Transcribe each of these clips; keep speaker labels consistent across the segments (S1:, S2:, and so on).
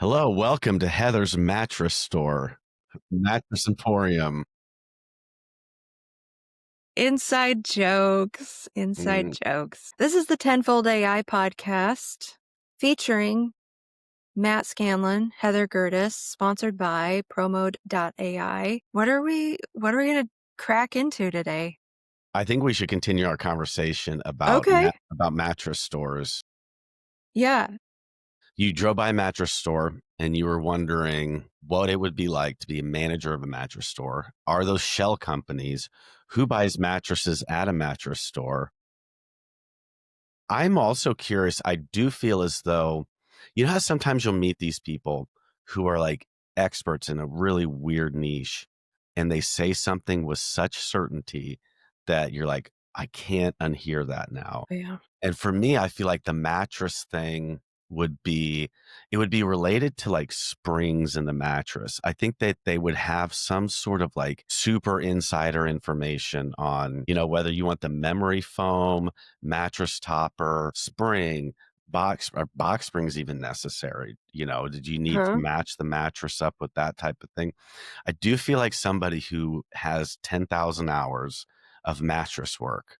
S1: Hello, welcome to Heather's Mattress Store, Mattress Emporium.
S2: Inside jokes, inside
S1: Mm,
S2: jokes. This is the Tenfold AI podcast featuring Matt Scanlon, Heather Gertis, sponsored by Promode.ai. What are we gonna crack into today?
S1: I think we should continue our conversation about
S2: Okay.
S1: about mattress stores.
S2: Yeah.
S1: You drove by a mattress store and you were wondering what it would be like to be a manager of a mattress store. Are those shell companies? Who buys mattresses at a mattress store? I'm also curious. I do feel as though, you know how sometimes you'll meet these people who are like experts in a really weird niche and they say something with such certainty that you're like, I can't unhear that now.
S2: Yeah.
S1: And for me, I feel like the mattress thing would be it would be related to like springs in the mattress. I think that they would have some sort of like super insider information on, whether you want the memory foam, mattress topper, spring, box springs even necessary. Did you need to
S2: Huh?
S1: match the mattress up with that type of thing? I do feel like somebody who has 10,000 hours of mattress work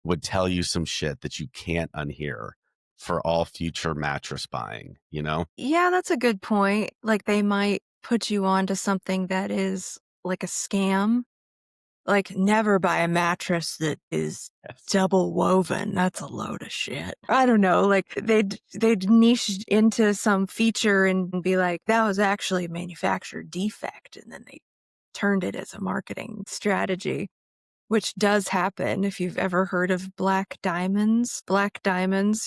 S1: would tell you some shit that you can't unhear for all future mattress buying?
S2: Yeah, that's a good point. Like they might put you onto something that is like a scam. Like, never buy a mattress that is
S1: Yes.
S2: double woven. That's a load of shit. I don't know. Like, they'd niche into some feature and be like, that was actually a manufacturer defect. And then they turned it as a marketing strategy, which does happen. If you've ever heard of black diamonds,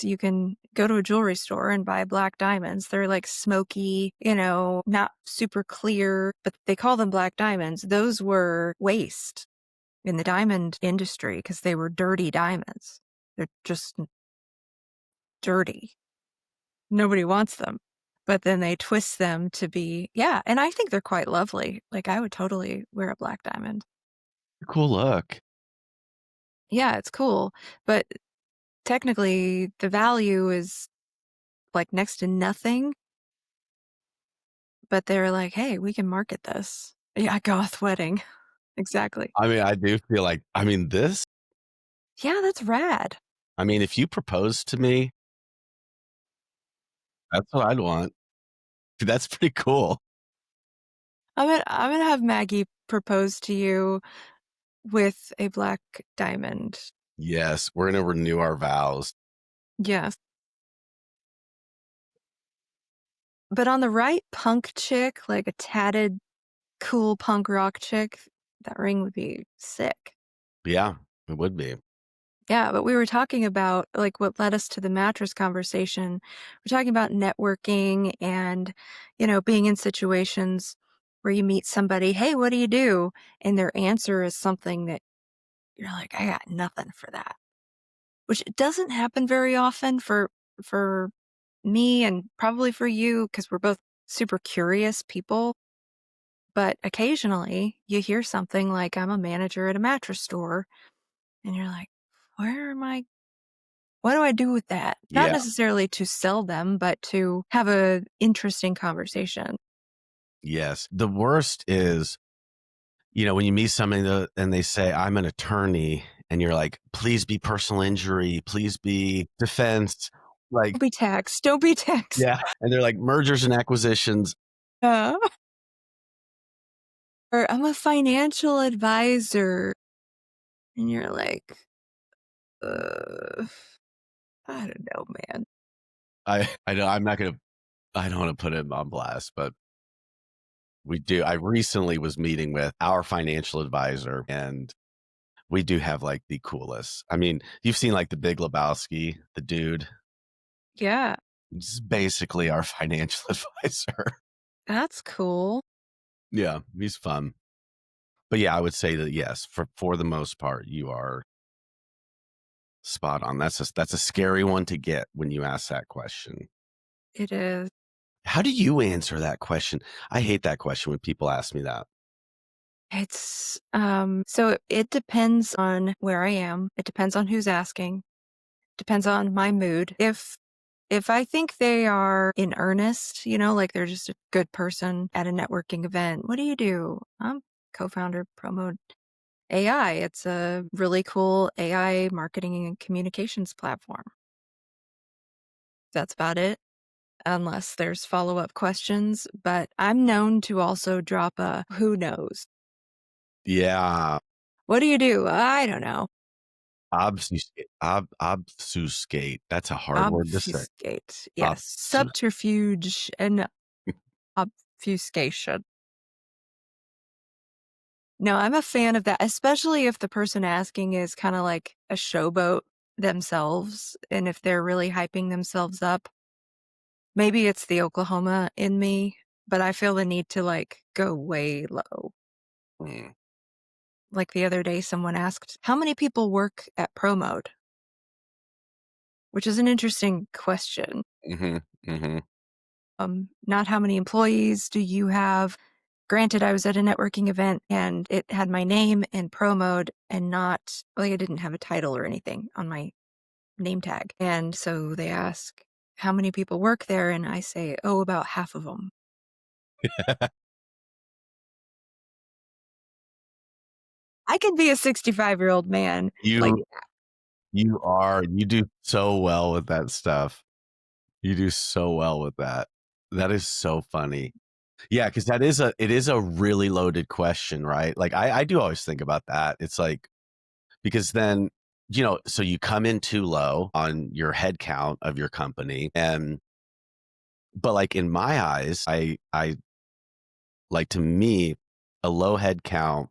S2: you can go to a jewelry store and buy black diamonds. They're like smoky, not super clear, but they call them black diamonds. Those were waste in the diamond industry because they were dirty diamonds. They're just dirty. Nobody wants them. But then they twist them to be, yeah, and I think they're quite lovely. Like, I would totally wear a black diamond.
S1: Cool look.
S2: Yeah, it's cool. But technically, the value is like next to nothing. But they're like, hey, we can market this. Yeah, goth wedding. Exactly.
S1: I mean, I do feel like,
S2: Yeah, that's rad.
S1: if you proposed to me, that's what I'd want. That's pretty cool.
S2: I'm gonna have Maggie propose to you with a black diamond.
S1: Yes, we're going to renew our vows.
S2: Yes. But on the right punk chick, like a tatted, cool punk rock chick, that ring would be sick.
S1: Yeah, it would be.
S2: Yeah, but we were talking about like what led us to the mattress conversation. We're talking about networking and, being in situations where you meet somebody, hey, what do you do? And their answer is something that you're like, I got nothing for that. Which doesn't happen very often for me and probably for you because we're both super curious people. But occasionally you hear something like, I'm a manager at a mattress store, and you're like, where am I? What do I do with that? Not
S1: Yeah.
S2: necessarily to sell them, but to have a interesting conversation.
S1: Yes. The worst is, when you meet somebody and they say, I'm an attorney, and you're like, please be personal injury, please be defense. Like,
S2: Don't be taxed. Don't be taxed.
S1: yeah. And they're like mergers and acquisitions.
S2: Uh, or I'm a financial advisor. And you're like, uh, I don't know, man.
S1: I know I don't want to put him on blast, but we do. I recently was meeting with our financial advisor, and we do have like the coolest. I mean, you've seen like the Big Lebowski, the dude.
S2: Yeah,
S1: This is basically our financial advisor.
S2: that's cool.
S1: Yeah, he's fun. But yeah, I would say that yes, for the most part, you are spot on. That's a scary one to get when you ask that question.
S2: It is.
S1: How do you answer that question? I hate that question when people ask me that.
S2: So it depends on where I am. It depends on who's asking. Depends on my mood. If If I think they are in earnest, like they're just a good person at a networking event, what do you do? I'm co-founder, Promote AI. It's a really cool AI marketing and communications platform. That's about it, unless there's follow-up questions. But I'm known to also drop a who knows.
S1: Yeah.
S2: What do you do? I don't know.
S1: Obfuscate. That's a hard word to say.
S2: Obfuscate. Yes.
S1: Obfuscate.
S2: Subterfuge and obfuscation. No, I'm a fan of that, especially if the person asking is kind of like a showboat themselves. And if they're really hyping themselves up, maybe it's the Oklahoma in me, but I feel the need to like go way low.
S1: Mm.
S2: Like the other day, someone asked, how many people work at ProMode? Which is an interesting question.
S1: Mhm, mhm.
S2: Not how many employees do you have? Granted, I was at a networking event and it had my name and pro mode and not like I didn't have a title or anything on my name tag. And so they ask how many people work there and I say, "Oh, about half of them." I could be a 65-year-old man. Like,
S1: You you do so well with that stuff. You do so well with that. That is so funny. Yeah, because it is a really loaded question, right? Like I do always think about that. It's like because then, so you come in too low on your head count of your company. But like in my eyes, I like to me, a low head count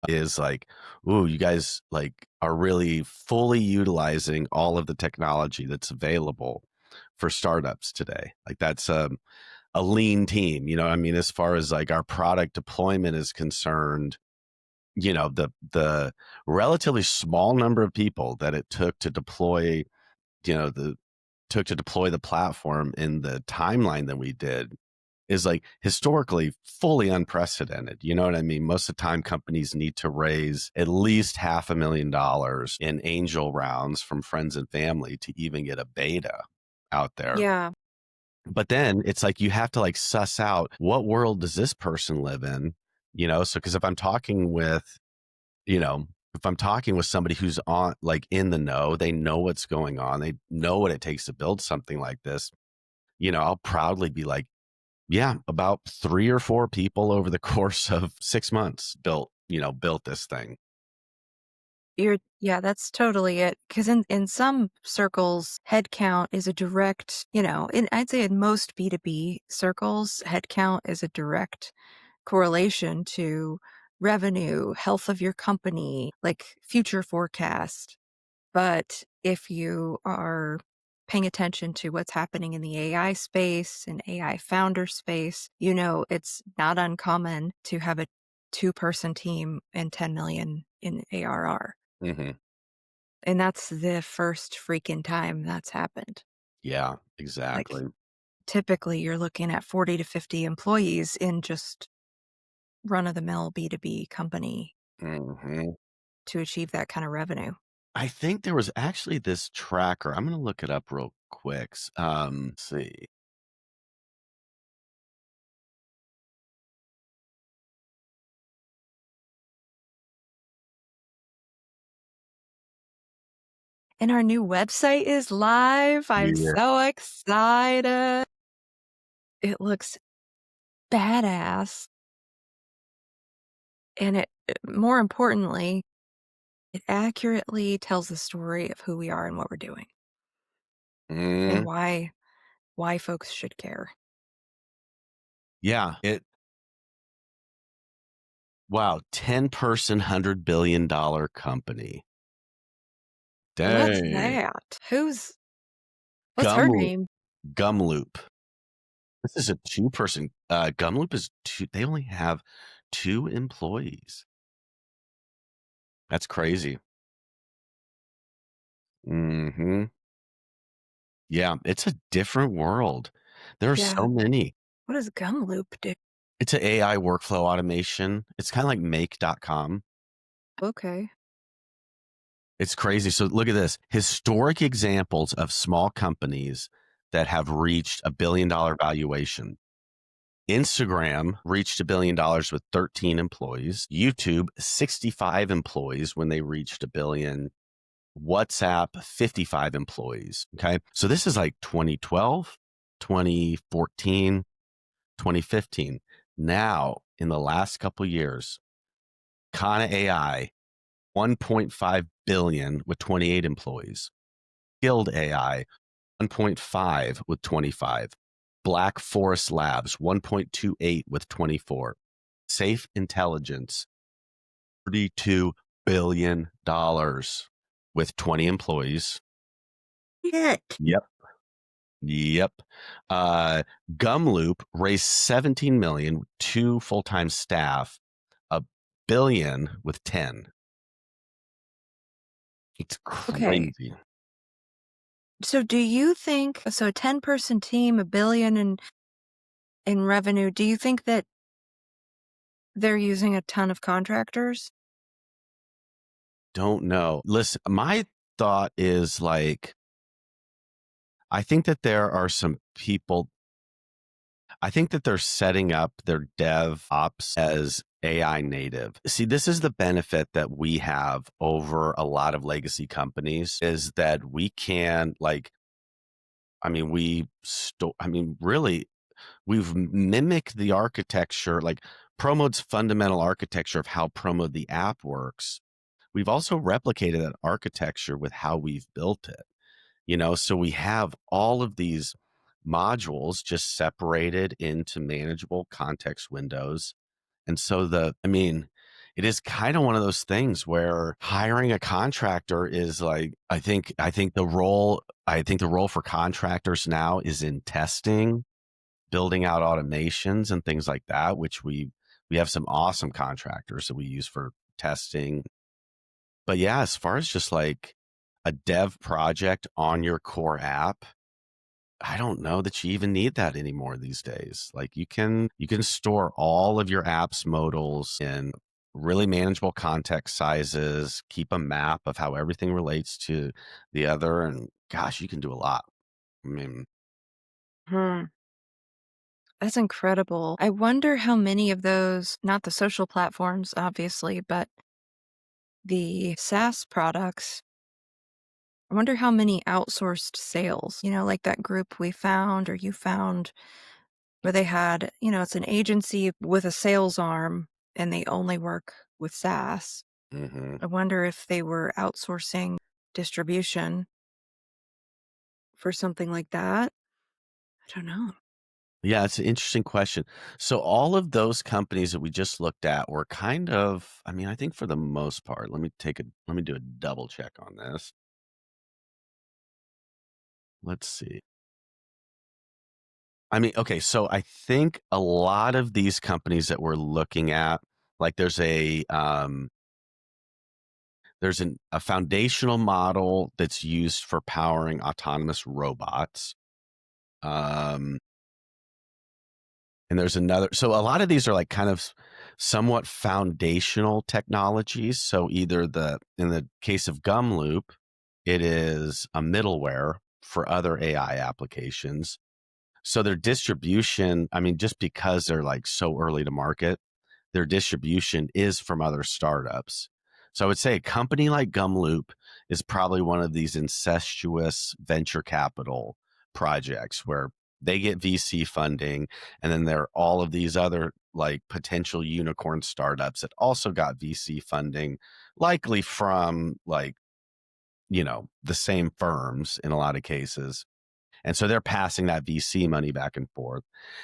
S1: is like, ooh, you guys like are really fully utilizing all of the technology that's available for startups today. Like that's a lean team, I mean, as far as like our product deployment is concerned, the relatively small number of people that it took to deploy, the took to deploy the platform in the timeline that we did is like historically fully unprecedented. You know what I mean? Most of the time companies need to raise at least $500,000 in angel rounds from friends and family to even get a beta out there.
S2: yeah,
S1: But then it's like you have to like suss out what world does this person live in, so because you know if I'm talking with somebody who's on like in the know, they know what's going on, they know what it takes to build something like this, I'll proudly be like, yeah, about 3 or 4 people over the course of 6 months built this thing.
S2: yeah, that's totally it. Because in some circles, headcount is a direct, I'd say in most B2B circles, headcount is a direct correlation to revenue, health of your company, like future forecast. But if you are paying attention to what's happening in the AI space and AI founder space, it's not uncommon to have a two-person team and 10 million in ARR.
S1: Mhm.
S2: And that's the first freaking time that's happened.
S1: Yeah,
S2: Like
S1: exactly.
S2: typically you're looking at 40 to 50 employees in just run-of-the-mill B2B company
S1: Mhm.
S2: to achieve that kind of revenue.
S1: I think there was actually this tracker. I'm gonna look it up real quick. Let's see.
S2: And our new website is live. I'm
S1: Yeah.
S2: so excited. It looks badass. And more importantly, it accurately tells the story of who we are and what we're doing and
S1: Mhm.
S2: why folks should care.
S1: Yeah, wow, 10-person, $100 billion company.
S2: What's
S1: Dang.
S2: that? What's her
S1: Gumloop
S2: name?
S1: Gumloop. This is a two-person, Gumloop is 2 they only have 2 employees. That's crazy. Mhm. Yeah, it's a different world. There are
S2: Yeah.
S1: so many.
S2: What does Gumloop do?
S1: It's a AI workflow automation. It's kinda like make.com.
S2: Okay.
S1: It's crazy. So look at this. Historic examples of small companies that have reached $1 billion valuation. Instagram reached $1 billion with 13 employees. YouTube, 65 employees when they reached a billion. WhatsApp, 55 employees. Okay. So this is like 2012, 2014, 2015. Now, in the last couple of years, Kana AI, 1.5 billion with 28 employees. Guild AI, 1.5 with 25. Black Forest Labs, 1.28 with 24. Safe Intelligence, $32 billion with 20 employees.
S2: Shit.
S1: Yep. Yep. Gumloop raised 17 million, two full-time staff, a billion with 10. It's
S2: Okay.
S1: crazy.
S2: So do you think, so a 10-person team, a billion in revenue, do you think that they're using a ton of contractors?
S1: Don't know. Listen, my thought is like, I think that there are some people, I think that they're setting up their dev ops as AI native. See, this is the benefit that we have over a lot of legacy companies is that we can like, I mean, really, we've mimicked the architecture, like Promode's fundamental architecture of how Promode the app works. We've also replicated that architecture with how we've built it. So we have all of these modules just separated into manageable context windows. And so it is kind of one of those things where hiring a contractor is like, I think the role for contractors now is in testing, building out automations and things like that, which we have some awesome contractors that we use for testing. But yeah, as far as just like a dev project on your core app, I don't know that you even need that anymore these days. Like you can store all of your apps modals in really manageable context sizes, keep a map of how everything relates to the other, and gosh, you can do a lot. I mean,
S2: Hmm. That's incredible. I wonder how many of those, not the social platforms, obviously, but the SaaS products, I wonder how many outsourced sales, like that group we found or you found where they had, it's an agency with a sales arm and they only work with SaaS.
S1: mhm.
S2: I wonder if they were outsourcing distribution for something like that. I don't know.
S1: Yeah, it's an interesting question. So all of those companies that we just looked at were kind of, I mean, I think for the most part, let me do a double check on this. Let's see. I mean, okay, so I think a lot of these companies that we're looking at, like there's a foundational model that's used for powering autonomous robots. Um, and there's another, so a lot of these are like kind of somewhat foundational technologies. So either in the case of Gumloop, it is a middleware for other AI applications. So their distribution, I mean, just because they're like so early to market, their distribution is from other startups. So I would say a company like Gumloop is probably one of these incestuous venture capital projects where they get VC funding, and then there are all of these other like potential unicorn startups that also got VC funding, likely from like, the same firms in a lot of cases. And so they're passing that VC money back and forth.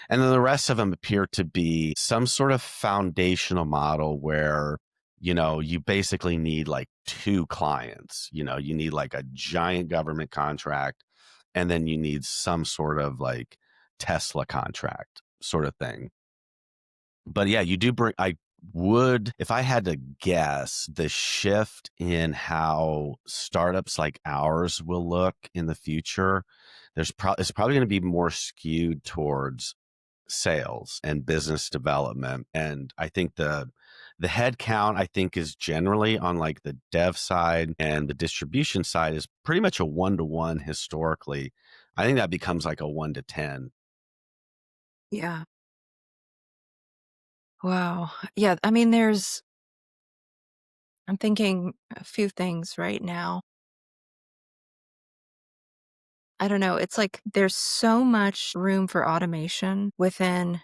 S1: And then the rest of them appear to be some sort of foundational model where, you basically need like two clients. You need like a giant government contract, and then you need some sort of like Tesla contract sort of thing. But yeah, I would, if I had to guess, the shift in how startups like ours will look in the future, it's probably going to be more skewed towards sales and business development. And I think the head count, I think, is generally on like the dev side, and the distribution side is pretty much a 1-to-1 historically. I think that becomes like a 1 to 10.
S2: Yeah. Wow. Yeah, I mean, I'm thinking a few things right now. I don't know, it's like there's so much room for automation within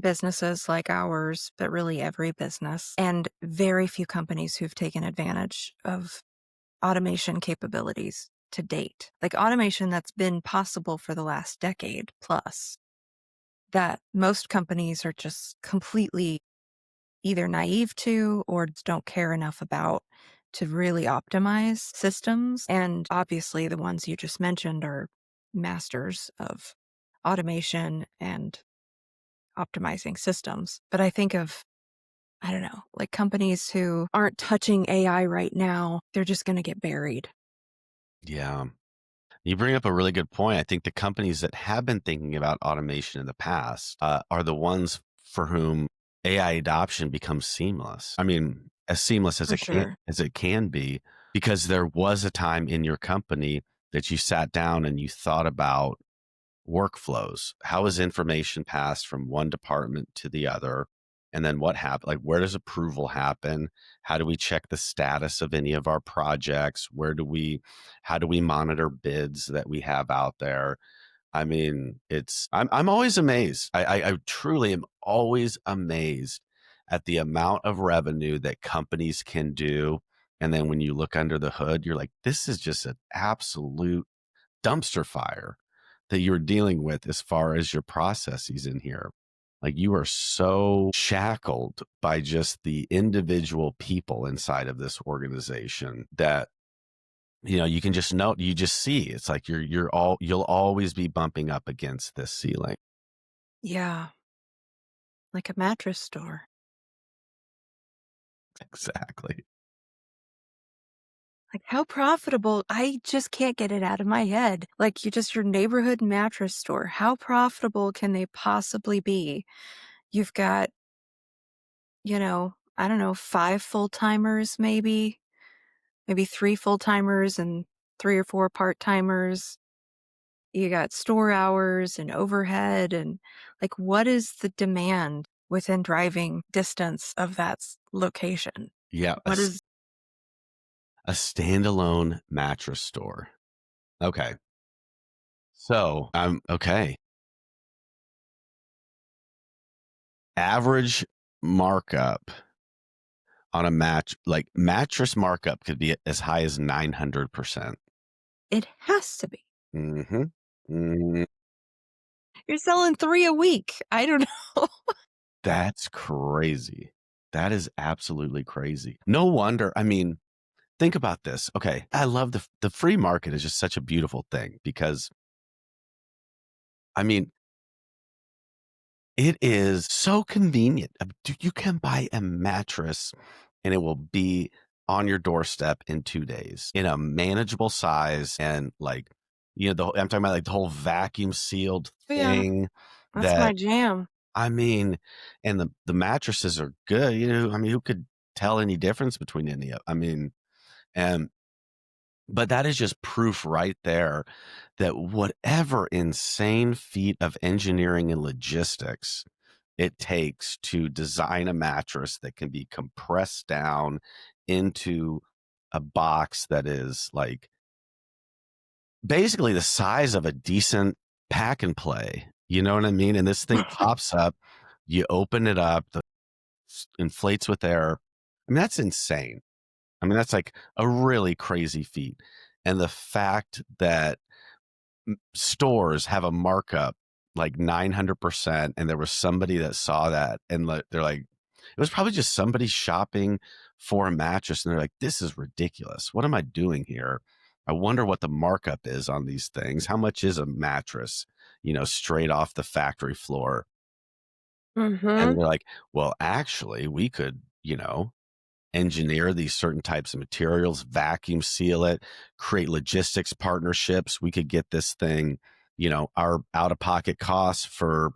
S2: businesses like ours, but really every business, and very few companies who've taken advantage of automation capabilities to date. Like automation that's been possible for the last decade plus, that most companies are just completely either naive to or just don't care enough about to really optimize systems. And obviously, the ones you just mentioned are masters of automation and optimizing systems. But I think of, I don't know, like companies who aren't touching AI right now, they're just going to get buried.
S1: Yeah. You bring up a really good point. I think the companies that have been thinking about automation in the past are the ones for whom AI adoption becomes seamless. I mean, as seamless
S2: For sure.
S1: as it can be, because there was a time in your company that you sat down and you thought about workflows. How is information passed from one department to the other? And then what happens? Like, where does approval happen? How do we check the status of any of our projects? How do we monitor bids that we have out there? I mean, I'm always amazed. I truly am always amazed at the amount of revenue that companies can do. And then when you look under the hood, you're like, this is just an absolute dumpster fire that you're dealing with as far as your processes in here. Like you are so shackled by just the individual people inside of this organization that you can just know, you just see it's like you'll always be bumping up against this ceiling.
S2: Yeah, like a mattress store.
S1: Exactly.
S2: Like, how profitable? I just can't get it out of my head. Like, your neighborhood mattress store. How profitable can they possibly be? You've got, I don't know, 5 full-timers maybe 3 full-timers and 3 or 4 part-timers. You got store hours and overhead and, like, what is the demand within driving distance of that location?
S1: Yeah,
S2: What is
S1: a standalone mattress store. Okay. So I'm okay. Average markup on a like mattress markup could be as high as 900%.
S2: it has to be.
S1: Mm-hmm. Mm,
S2: You're selling 3 a week. I don't know.
S1: that's crazy. That is absolutely crazy. No wonder. I mean, think about this. Okay. I love the free market is just such a beautiful thing because I mean, it is so convenient. You can buy a mattress and it will be on your doorstep in 2 days in a manageable size and like, I'm talking about like the whole vacuum sealed
S2: Yeah,
S1: thing
S2: that's my
S1: that,
S2: jam.
S1: I mean, and the mattresses are good. I mean, who could tell any difference between any of, I mean, and but that is just proof right there that whatever insane feat of engineering and logistics it takes to design a mattress that can be compressed down into a box that is like basically the size of a decent pack and play. You know what I mean? And this thing pops up, you open it up, inflates with air. I mean, that's insane. I mean, that's like a really crazy feat. And the fact that stores have a markup like 900%, and there was somebody that saw that and they're like, it was probably just somebody shopping for a mattress and they're like, this is ridiculous. What am I doing here? I wonder what the markup is on these things. How much is a mattress, straight off the factory floor? And
S2: Mhm.
S1: they're like, well, actually, we could, engineer these certain types of materials, vacuum seal it, create logistics partnerships. We could get this thing, our out of pocket costs for,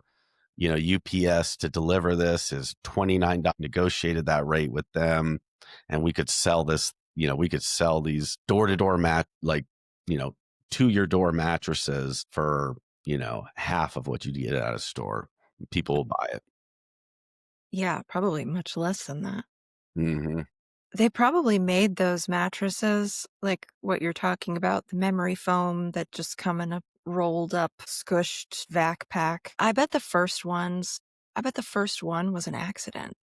S1: UPS to deliver this is $29. Negotiated that rate with them. And we could sell this, we could sell these door to door like, you know, to your door mattresses for, half of what you get at a store. People will buy it.
S2: Yeah, probably much less than that.
S1: Hmm.
S2: They probably made those mattresses like what you're talking about, the memory foam that just come in a rolled up, squished vac pack. I bet the first one was an accident.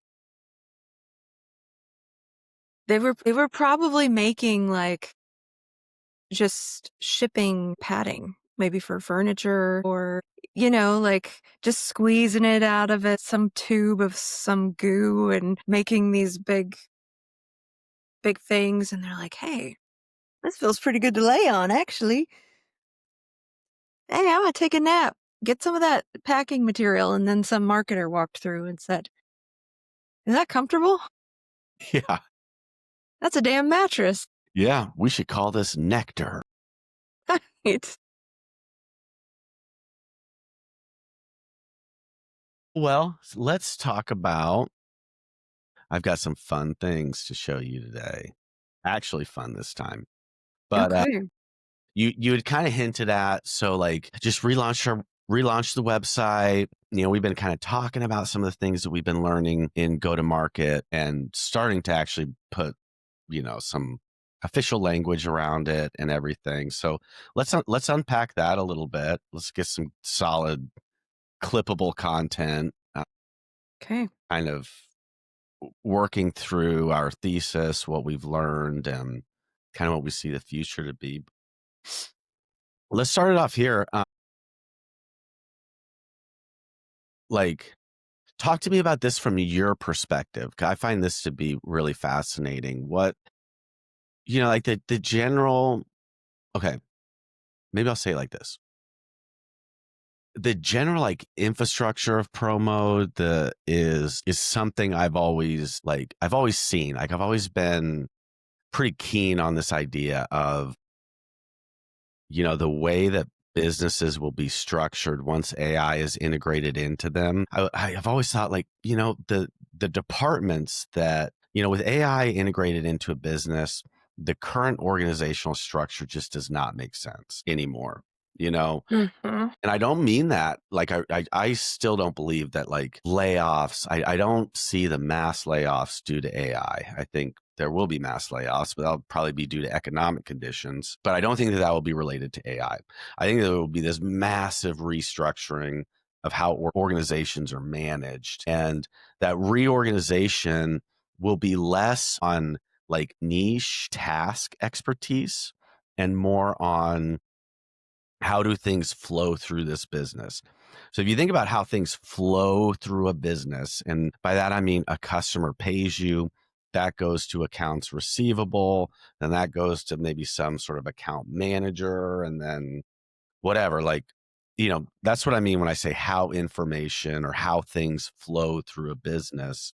S2: They were probably making like just shipping padding, maybe for furniture or, like just squeezing it out of it, some tube of some goo and making these big things. And they're like, hey, this feels pretty good to lay on, actually. Hey, I'm gonna take a nap. Get some of that packing material. And then some marketer walked through and said, is that comfortable?
S1: Yeah.
S2: That's a damn mattress.
S1: Yeah. We should call this nectar.
S2: It's
S1: Well, let's talk about. I've got some fun things to show you today. Actually, fun this time. But
S2: okay.
S1: you had kind of hinted at, so like just relaunch the website. We've been kind of talking about some of the things that we've been learning in go to market and starting to actually put some official language around it and everything. So let's unpack that a little bit. Let's get some solid clippable content,
S2: Okay.
S1: kind of working through our thesis, what we've learned, and kind of what we see the future to be. Let's start it off here. Like, talk to me about this from your perspective. 'Cause I find this to be really fascinating. What, like the general, okay, maybe I'll say it like this. The general like infrastructure of pro mode is something I've always seen. Like I've always been pretty keen on this idea of the way that businesses will be structured once AI is integrated into them. I've always thought like, the departments that, with AI integrated into a business, the current organizational structure just does not make sense anymore. You know,
S2: Hmm.
S1: and I don't mean that. Like, I still don't believe that like layoffs, I don't see the mass layoffs due to AI. I think there will be mass layoffs, but that'll probably be due to economic conditions. But I don't think that that will be related to AI. I think there will be this massive restructuring of how organizations are managed. And that reorganization will be less on like niche task expertise and more on how do things flow through this business? So if you think about how things flow through a business, and by that I mean a customer pays you, that goes to accounts receivable, then that goes to maybe some sort of account manager, and then whatever. Like, that's what I mean when I say how information or how things flow through a business.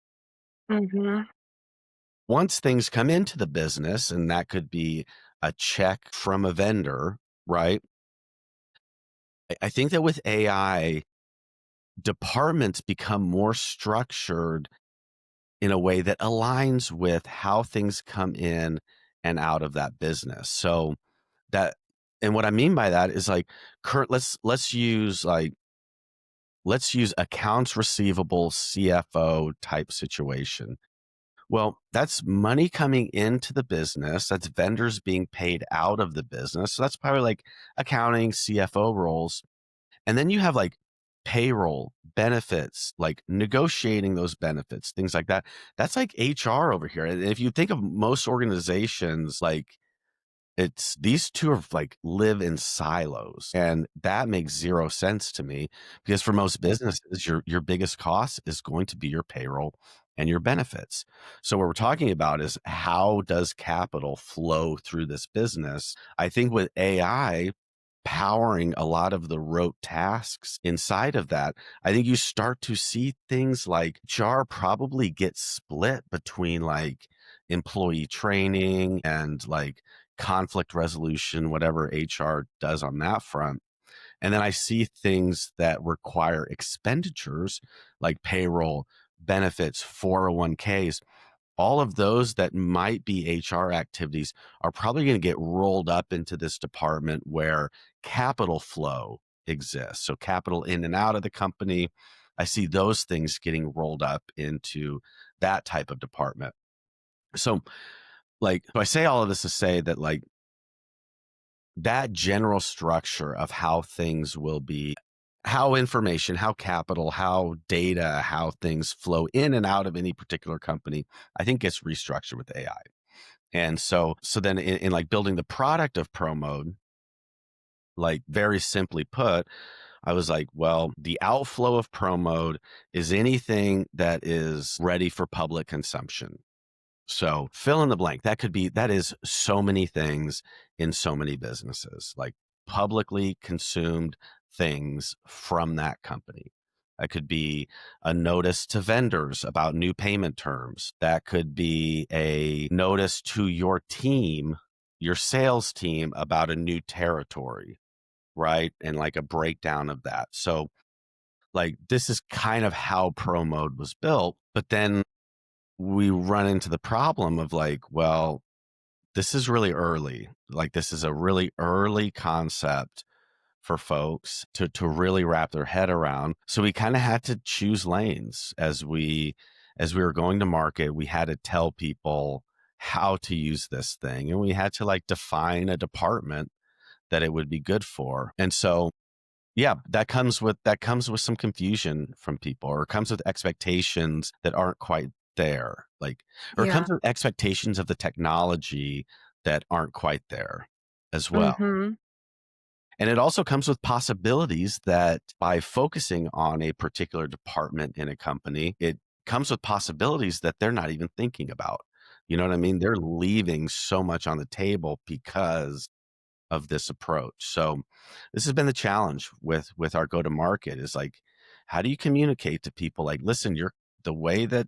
S2: Hmm.
S1: Once things come into the business, and that could be a check from a vendor, right? I think that with AI, departments become more structured in a way that aligns with how things come in and out of that business. So that, and what I mean by that is like let's use accounts receivable CFO type situation. Well, that's money coming into the business. That's vendors being paid out of the business. So that's probably like accounting, CFO roles. And then you have like payroll, benefits, like negotiating those benefits, things like that. That's like HR over here. And if you think of most organizations, like it's these two are like live in silos. And that makes zero sense to me because for most businesses, your biggest cost is going to be your payroll and your benefits. So what we're talking about is how does capital flow through this business? I think with AI powering a lot of the rote tasks inside of that, I think you start to see things like JAR probably get split between like employee training and like conflict resolution, whatever HR does on that front. And then I see things that require expenditures like payroll, benefits, 401ks, all of those that might be HR activities are probably going to get rolled up into this department where capital flow exists. So capital in and out of the company. I see those things getting rolled up into that type of department. So I say all of this to say that that general structure of how things will be, how information, how capital, how data, how things flow in and out of any particular company, I think gets restructured with AI. And so then in like building the product of Pro Mode, like very simply put, I was like, well, the outflow of Pro Mode is anything that is ready for public consumption. So fill in the blank. That is so many things in so many businesses, like publicly consumed things from that company. That could be a notice to vendors about new payment terms. That could be a notice to your team, your sales team about a new territory, right? And like a breakdown of that. So like this is kind of how Pro Mode was built, but then we run into the problem of like, well, this is really early. Like this is a really early concept for folks to really wrap their head around. So we kind of had to choose lanes as we were going to market. We had to tell people how to use this thing, and we had to like define a department that it would be good for. And so yeah, that comes with some confusion from people, or it comes with expectations that aren't quite there. Or it
S2: Yeah.
S1: comes with expectations of the technology that aren't quite there as well.
S2: Mm-hmm.
S1: And it also comes with possibilities that by focusing on a particular department in a company, it comes with possibilities that they're not even thinking about. You know what I mean? They're leaving so much on the table because of this approach. So this has been the challenge with our go to market is like, how do you communicate to people like, listen, the way that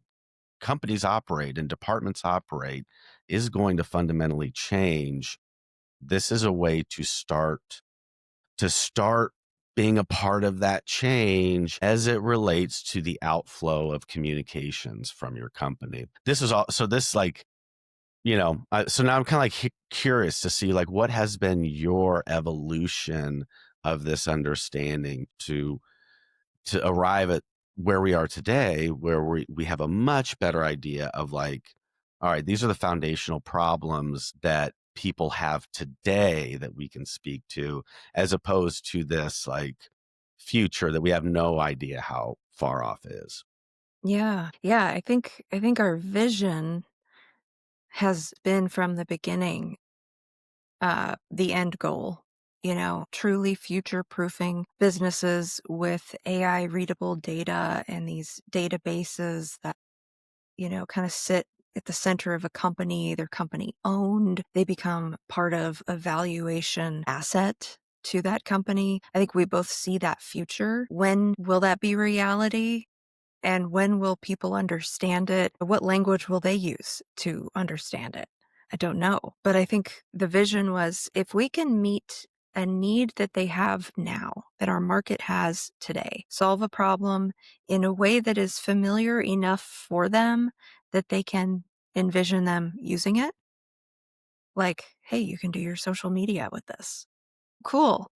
S1: companies operate and departments operate is going to fundamentally change. This is a way to start being a part of that change as it relates to the outflow of communications from your company. This is all so this like so now I'm kind of like curious to see like what has been your evolution of this understanding to arrive at where we are today, where we have a much better idea of like, all right, these are the foundational problems that people have today that we can speak to, as opposed to this like future that we have no idea how far off is.
S2: Yeah. Yeah. I think our vision has been from the beginning, the end goal, truly future proofing businesses with AI readable data and these databases that, kind of sit at the center of a company. They're company owned. They become part of a valuation asset to that company. I think we both see that future. When will that be reality? And when will people understand it? What language will they use to understand it? I don't know. But I think the vision was if we can meet a need that they have now, that our market has today, solve a problem in a way that is familiar enough for them that they can envision them using it. Like, hey, you can do your social media with this. Cool.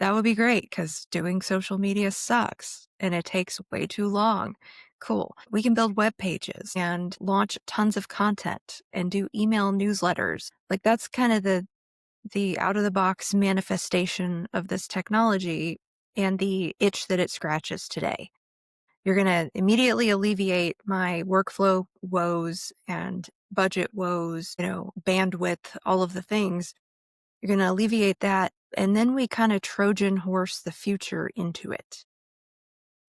S2: That would be great because doing social media sucks and it takes way too long. Cool. We can build web pages and launch tons of content and do email newsletters. Like that's kind of the out of the box manifestation of this technology and the itch that it scratches today. You're going to immediately alleviate my workflow woes and budget woes, bandwidth, all of the things. You're going to alleviate that. And then we kind of Trojan horse the future into it.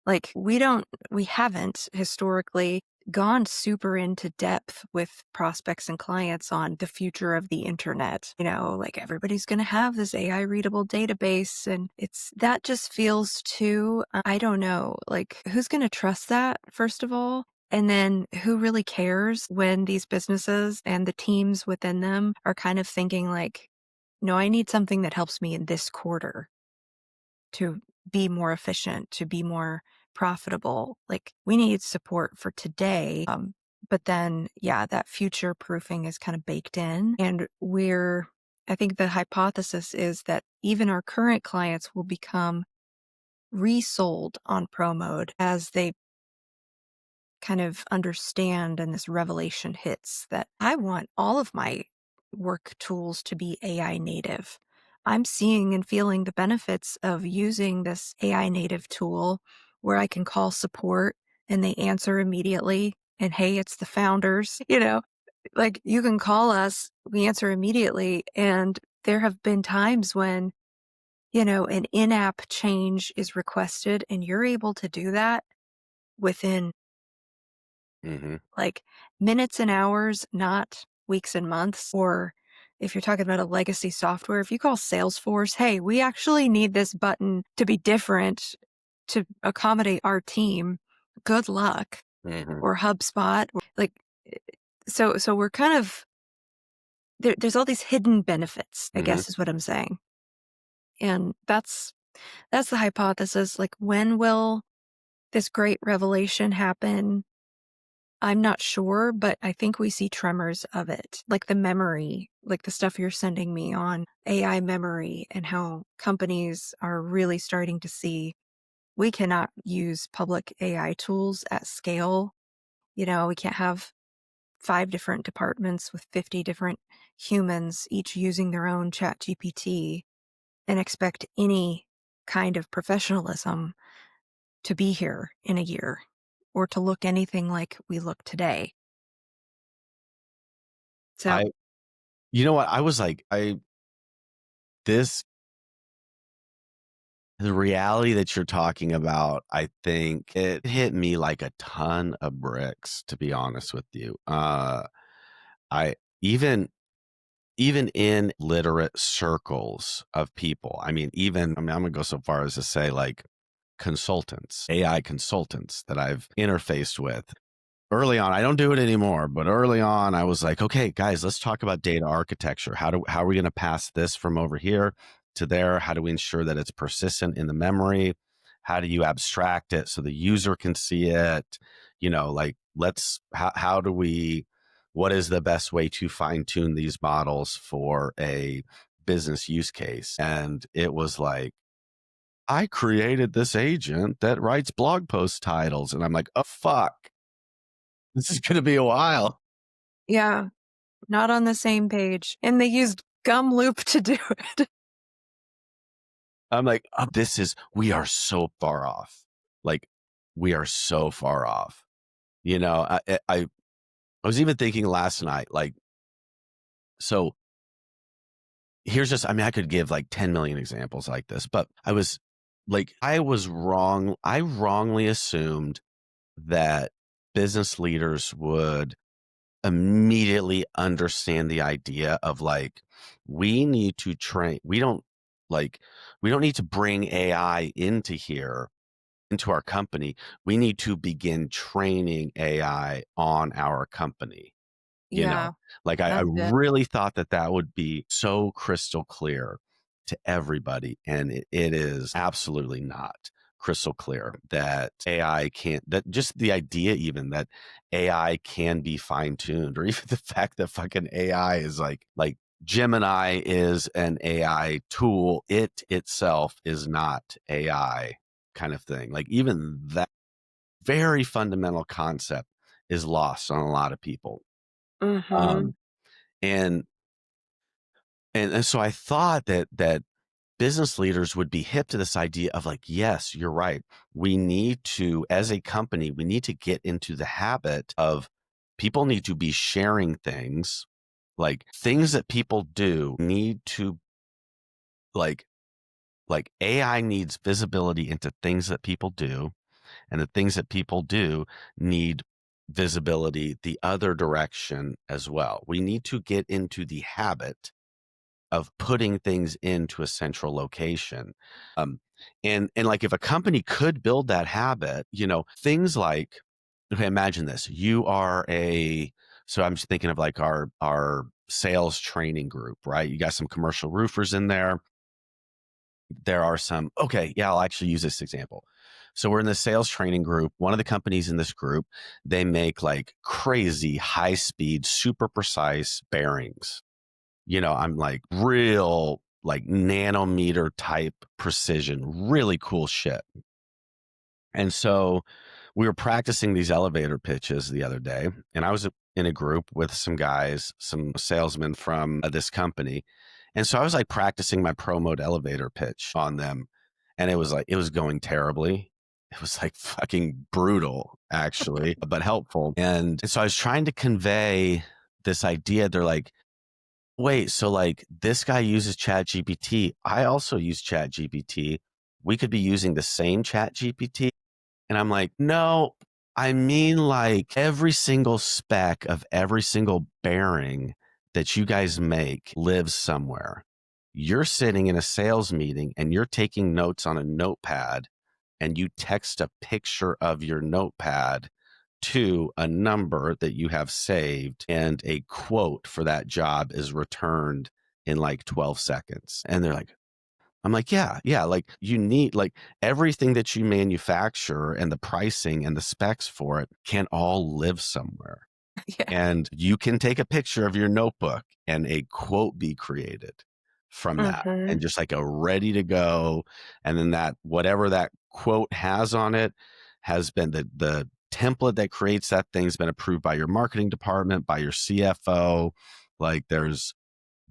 S2: Like we haven't historically gone super into depth with prospects and clients on the future of the internet. Like everybody's going to have this AI readable database and that just feels too, I don't know, like who's going to trust that, first of all? And then who really cares when these businesses and the teams within them are kind of thinking like, no, I need something that helps me in this quarter to be more efficient, to be more profitable. Like we need support for today. But then, yeah, that future proofing is kind of baked in. And I think the hypothesis is that even our current clients will become resold on Pro Mode as they kind of understand and this revelation hits that I want all of my work tools to be AI native. I'm seeing and feeling the benefits of using this AI native tool where I can call support and they answer immediately. And hey, it's the founders, like you can call us, we answer immediately. And there have been times when, an in app change is requested and you're able to do that within
S1: Mm-hmm.
S2: like minutes and hours, not weeks and months. Or if you're talking about a legacy software, if you call Salesforce, hey, we actually need this button to be different to accommodate our team, good luck.
S1: Mm-hmm.
S2: Or HubSpot, like, eh, so we're kind of there's all these hidden benefits, I
S1: Mm-hmm.
S2: guess is what I'm saying. And that's the hypothesis. Like, when will this great revelation happen? I'm not sure, but I think we see tremors of it, like the memory, like the stuff you're sending me on AI memory, and how companies are really starting to see we cannot use public AI tools at scale. We can't have 5 different departments with 50 different humans, each using their own chat GPT, and expect any kind of professionalism to be here in a year or to look anything like we look today. So,
S1: I, you know what? I was like, this, the reality that you're talking about, I think it hit me like a ton of bricks, to be honest with you. I even even in literate circles of people, I'm gonna go so far as to say like consultants, AI consultants that I've interfaced with early on. I don't do it anymore, but early on I was like, okay, guys, let's talk about data architecture. How are we going to pass this from over here to there? How do we ensure that it's persistent in the memory? How do you abstract it so the user can see it? Like, how do we, what is the best way to fine tune these models for a business use case? And it was like, I created this agent that writes blog post titles. And I'm like, oh, fuck, this is going to be a while.
S2: yeah, not on the same page. And they used gum loop to do it.
S1: I'm like, oh, we are so far off. Like, we are so far off. I was even thinking last night, like, so here's just, I could give like 10 million examples like this, but I was wrong. I wrongly assumed that business leaders would immediately understand the idea of like, we need to train. We don't need to bring AI into our company. We need to begin training AI on our company. you know
S2: Yeah,
S1: like I
S2: that's it.
S1: really thought that that would be so crystal clear to everybody, and it is absolutely not crystal clear that AI can't, that just the idea even that AI can be fine-tuned, or even the fact that fucking AI is like Gemini is an AI tool, it itself is not AI, kind of thing. Like, even that very fundamental concept is lost on a lot of people.
S2: Mhm.
S1: um, and and so I thought that business leaders would be hip to this idea of like, yes, you're right. We need to, as a company, we need to get into the habit of, people need to be sharing things, like things that people do need to, like AI needs visibility into things that people do, and the things that people do need visibility the other direction as well. We need to get into the habit of putting things into a central location. Um, and like, if a company could build that habit, things like, okay, imagine this. So I'm just thinking of like our sales training group, right? You got some commercial roofers in there. There are some, okay, yeah, I'll actually use this example. So we're in the sales training group. One of the companies in this group, they make like crazy high speed, super precise bearings. I'm like real like nanometer type precision, really cool shit. And so we were practicing these elevator pitches the other day, and I was in a group with some guys, some salesmen from this company. And so I was like practicing my pro mode elevator pitch on them, and it was going terribly. It was like fucking brutal, actually, but helpful. And so I was trying to convey this idea. They're like, wait, so like this guy uses Chat GPT. I also use Chat GPT. We could be using the same Chat GPT. And I'm like, no, I mean like every single spec of every single bearing that you guys make lives somewhere. You're sitting in a sales meeting and you're taking notes on a notepad, and you text a picture of your notepad to a number that you have saved, and a quote for that job is returned in like 12 seconds. And they're like, I'm like, yeah, like you need like everything that you manufacture and the pricing and the specs for it can all live somewhere.
S2: Yeah.
S1: And you can take a picture of your notebook and a quote be created from that,
S2: Mm-hmm.
S1: and just like a ready to go. And then that, whatever that quote has on it, has been the template that creates that thing's been approved by your marketing department, by your CFO. Like there's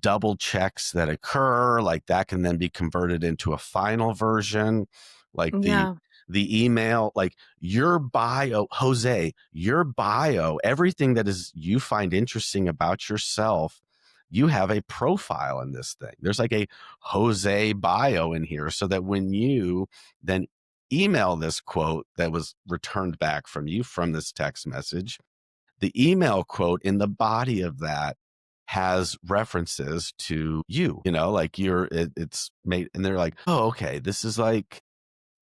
S1: double checks that occur, like that can then be converted into a final version. Like
S2: Yeah.
S1: the email, like your bio, Jose, your bio, everything that is you find interesting about yourself, you have a profile in this thing. There's like a Jose bio in here, so that when you then email this quote that was returned back from you from this text message, the email quote in the body of that has references to you, like it's made, and they're like, oh, okay, this is like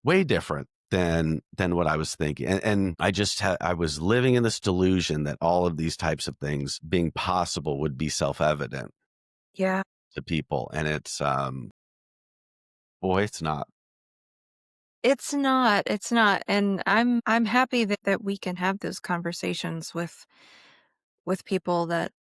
S1: way different than what I was thinking. And I just I was living in this delusion that all of these types of things being possible would be self-evident
S2: Yeah.
S1: to people. And it's boy, it's not.
S2: It's not. It's not. And I'm happy that we can have those conversations with people that,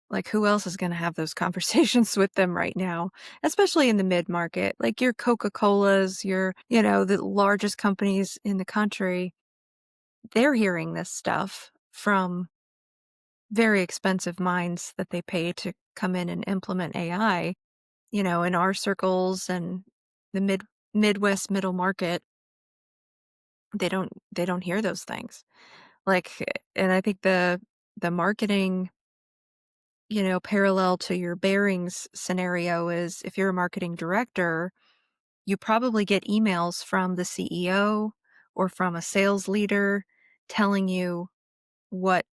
S2: like, who else is gonna have those conversations with them right now? Especially in the mid-market. Like your Coca-Colas, the largest companies in the country, they're hearing this stuff from very expensive minds that they pay to come in and implement AI. In our circles and the Midwest middle market, they don't hear those things. Like, and I think the marketing, parallel to your bearings scenario is, if you're a marketing director, you probably get emails from the CEO or from a sales leader telling you what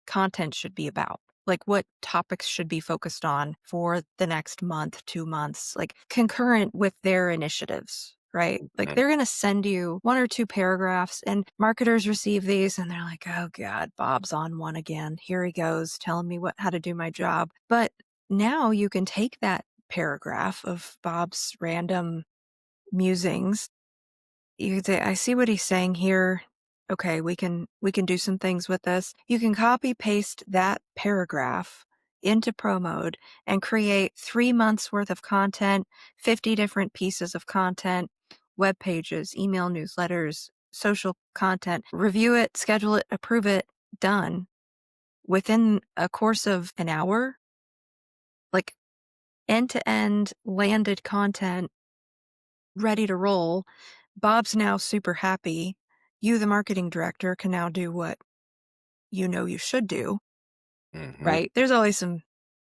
S2: content should be about. Like what topics should be focused on for the next month, 2 months, like concurrent with their initiatives, right? Like
S1: Right.
S2: they're going to send you 1 or 2 paragraphs, and marketers receive these and they're like, "Oh god, Bob's on one again. Here he goes telling me how to do my job." But now you can take that paragraph of Bob's random musings. You could say, "I see what he's saying here. Okay, we can do some things with this." You can copy paste that paragraph into Pro Mode and create 3 months worth of content, 50 different pieces of content, web pages, email newsletters, social content. Review it, schedule it, approve it, done. Within a course of an hour, like end-to-end landed content ready to roll. Bob's now super happy. You, the marketing director, can now do what you should do,
S1: Hmm.
S2: right? There's always some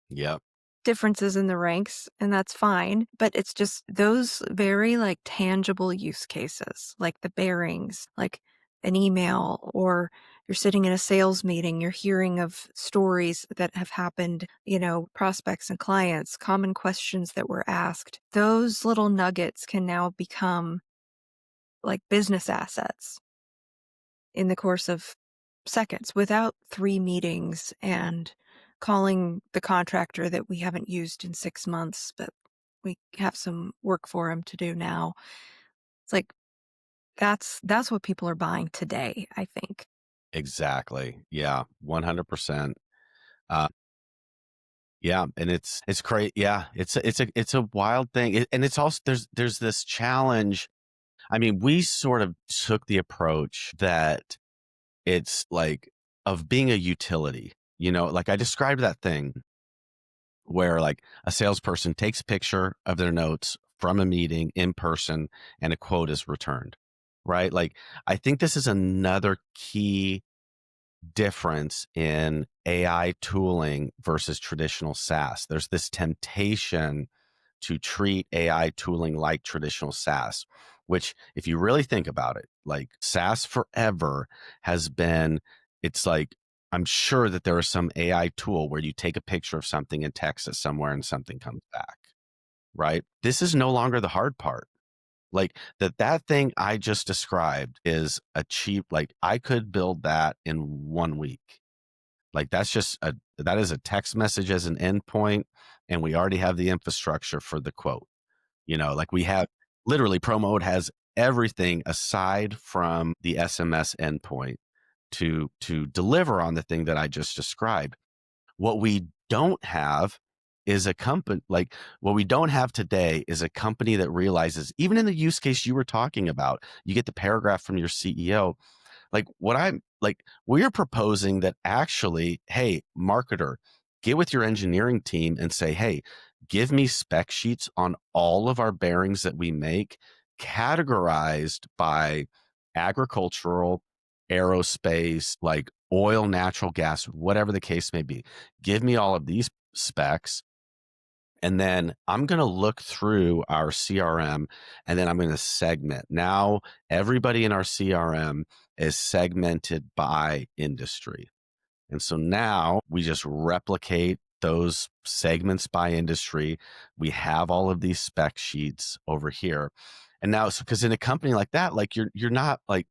S1: Yep.
S2: differences in the ranks, and that's fine. But it's just those very like tangible use cases, like the bearings, like an email, or you're sitting in a sales meeting, you're hearing of stories that have happened, prospects and clients, common questions that were asked. Those little nuggets can now become like business assets in the course of seconds without 3 meetings and calling the contractor that we haven't used in 6 months, but we have some work for him to do now. It's like That's what people are buying today, I think.
S1: Exactly. Yeah, 100%. Uh, yeah, and it's crazy. Yeah, it's a wild thing, and it's also there's this challenge. I mean, we sort of took the approach that it's like of being a utility. Like I described that thing where like a salesperson takes a picture of their notes from a meeting in person and a quote is returned, right? Like I think this is another key difference in AI tooling versus traditional SaaS. There's this temptation to treat AI tooling like traditional SaaS, which, if you really think about it, like SaaS forever has been, it's like, I'm sure that there is some AI tool where you take a picture of something and text it somewhere and something comes back, right? This is no longer the hard part. Like that thing I just described is a cheap, like I could build that in 1 week. Like that is a text message as an endpoint, and we already have the infrastructure for the quote. Like we have literally Pro Mode has everything aside from the SMS endpoint to deliver on the thing that I just described. What we don't have is a company like what we don't have today is a company that realizes, even in the use case you were talking about, you get the paragraph from your CEO, like what I'm like, we're proposing that actually, hey, marketer, get with your engineering team and say, hey, give me spec sheets on all of our bearings that we make, categorized by agricultural, aerospace, like oil, natural gas, whatever the case may be. Give me all of these specs. And then I'm going to look through our CRM and then I'm going to segment. Now, everybody in our CRM is segmented by industry. And so now we just replicate those segments by industry. We have all of these spec sheets over here. And now, because in a company like that, like you're not like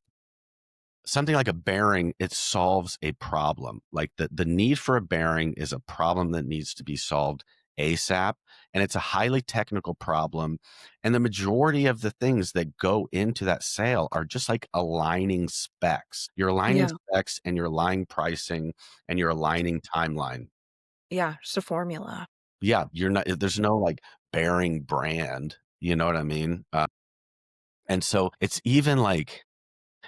S1: something like a bearing, it solves a problem. Like the need for a bearing is a problem that needs to be solved ASAP. And it's a highly technical problem. And the majority of the things that go into that sale are just like aligning specs. You're aligning
S2: Yeah.
S1: specs and you're aligning pricing and you're aligning timeline.
S2: Yeah, just a formula.
S1: Yeah, you're not, there's no like bearing brand. You know what I mean? And so it's even like,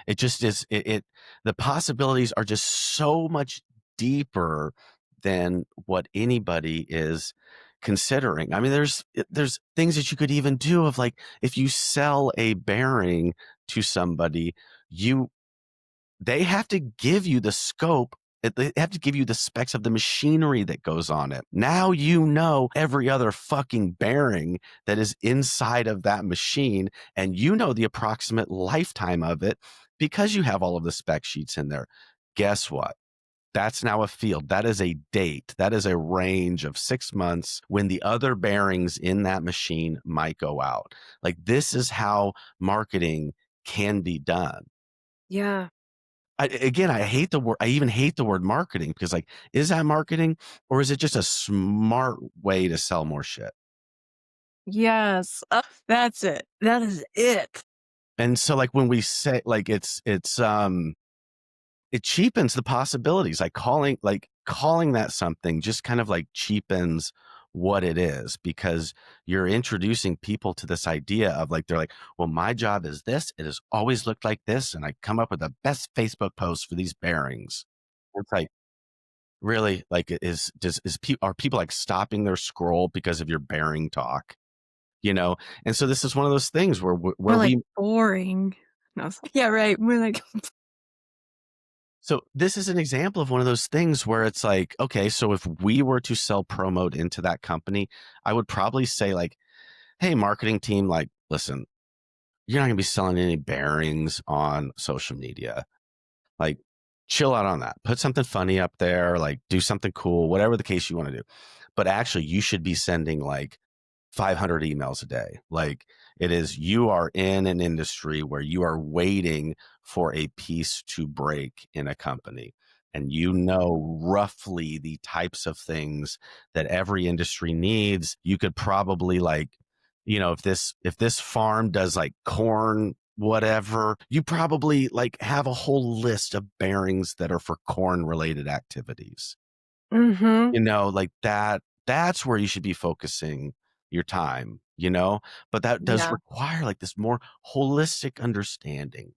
S1: it just is the possibilities are just so much deeper than what anybody is considering. I mean, there's things that you could even do of like if you sell a bearing to somebody, you they have to give you the scope. They have to give you the specs of the machinery that goes on it. Now you know every other fucking bearing that is inside of that machine, and you know the approximate lifetime of it because you have all of the spec sheets in there. Guess what? That's now a field. That is a date. That is a range of 6 months when the other bearings in that machine might go out. Like this is how marketing can be done.
S2: Yeah.
S1: Again, I hate the word. I even hate the word marketing because, like, is that marketing or is it just a smart way to sell more shit?
S2: Yes. That's it. That is it.
S1: And so, like, when we say, like, it cheapens the possibilities. Calling that something just kind of like cheapens what it is because you're introducing people to this idea of like they're like, well, my job is this. It has always looked like this, and I come up with the best Facebook posts for these bearings. It's like, really, like, are people like stopping their scroll because of your bearing talk? And so this is one of those things where
S2: We're
S1: where
S2: like
S1: we
S2: boring. No, yeah, right. We're like,
S1: so this is an example of one of those things where it's like, okay, so if we were to sell promote into that company, I would probably say like, hey, marketing team, like, listen, you're not gonna be selling any bearings on social media. Like, chill out on that. Put something funny up there, like do something cool, whatever the case you want to do. But actually, you should be sending like 500 emails a day. Like you are in an industry where you are waiting for a piece to break in a company. And you know roughly the types of things that every industry needs. You could probably like, if this farm does like corn whatever. You probably like have a whole list of bearings that are for corn related activities.
S2: Mm-hmm.
S1: Like that's where you should be focusing your time. But that does
S2: Yeah,
S1: require like this more holistic understanding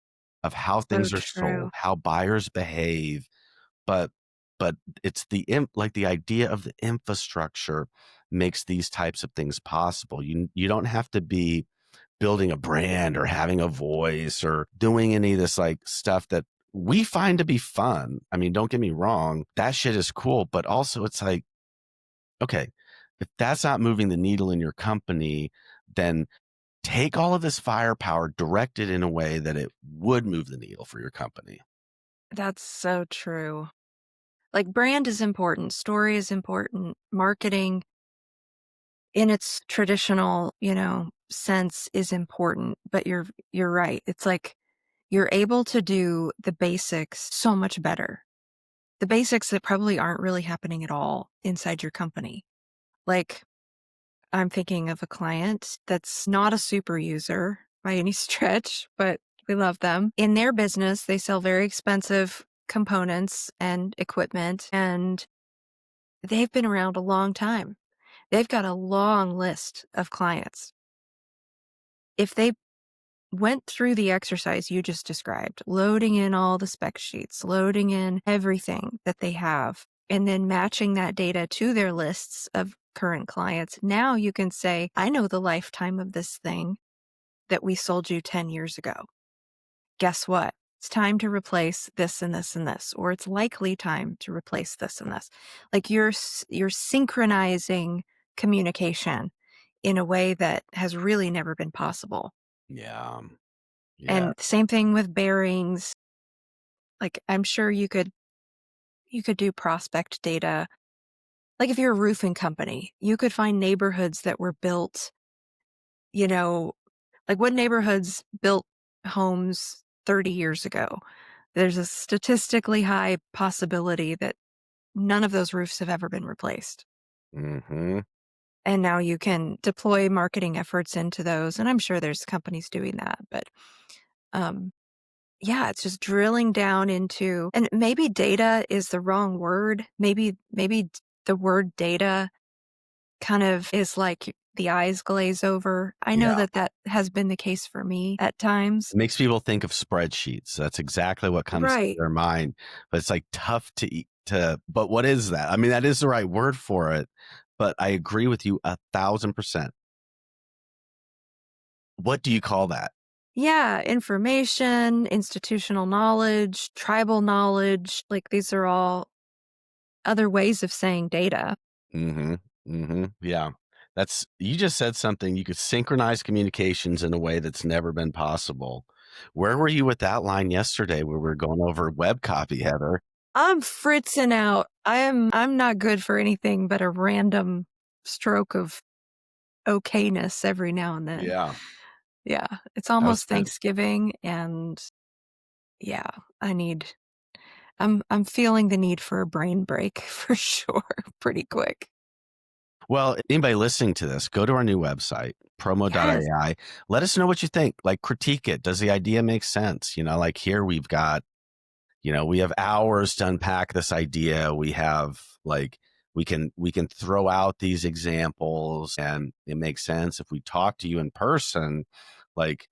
S1: of how
S2: so
S1: things are
S2: true.
S1: sold, how buyers behave. But but it's like the idea of the infrastructure makes these types of things possible. You don't have to be building a brand or having a voice or doing any of this like stuff that we find to be fun. I mean, don't get me wrong, that shit is cool, but also it's like, okay, if that's not moving the needle in your company, then take all of this firepower, direct it in a way that it would move the needle for your company.
S2: That's so true. Like brand is important, story is important, marketing in its traditional, sense is important, but you're right. It's like you're able to do the basics so much better. The basics that probably aren't really happening at all inside your company. Like I'm thinking of a client that's not a super user by any stretch, but we love them. In their business, they sell very expensive components and equipment, and they've been around a long time. They've got a long list of clients. If they went through the exercise you just described, loading in all the spec sheets, loading in everything that they have, and then matching that data to their lists of current clients, now you can say, I know the lifetime of this thing that we sold you 10 years ago. Guess what? It's time to replace this and this and this, or it's likely time to replace this and this. Like you're synchronizing communication in a way that has really never been possible.
S1: Yeah. Yeah.
S2: And same thing with bearings. Like I'm sure you could do prospect data. Like if you're a roofing company, you could find neighborhoods that were built, you know, like what neighborhoods built homes 30 years ago. There's a statistically high possibility that none of those roofs have ever been replaced.
S1: Hmm.
S2: And now you can deploy marketing efforts into those. And I'm sure there's companies doing that, but um yeah, it's just drilling down into, and maybe data is the wrong word. Maybe the word data kind of is like the eyes glaze over. I know
S1: Yeah.
S2: that has been the case for me at times.
S1: It makes people think of spreadsheets. That's exactly what comes to
S2: Right.
S1: their mind. But it's like tough but what is that? I mean, that is the right word for it. But I agree with you 1,000%. What do you call that?
S2: Yeah, information, institutional knowledge, tribal knowledge, like these are all other ways of saying data.
S1: Mm-hmm. Mm-hmm. Yeah. You just said something. You could synchronize communications in a way that's never been possible. Where were you with that line yesterday where we were going over web copy, Heather?
S2: I'm fritzing out. I'm not good for anything but a random stroke of okayness every now and then.
S1: Yeah.
S2: Yeah, it's
S1: That was
S2: almost
S1: good.
S2: Thanksgiving and yeah, I need I'm feeling the need for a brain break for sure pretty quick.
S1: Well, anybody listening to this, go to our new website,
S2: Yes.
S1: promo.ai. Let us know what you think. Like, critique it. Does the idea make sense? Like here we've got, we have hours to unpack this idea. We have like, we can throw out these examples and it makes sense. If we talk to you in person, like,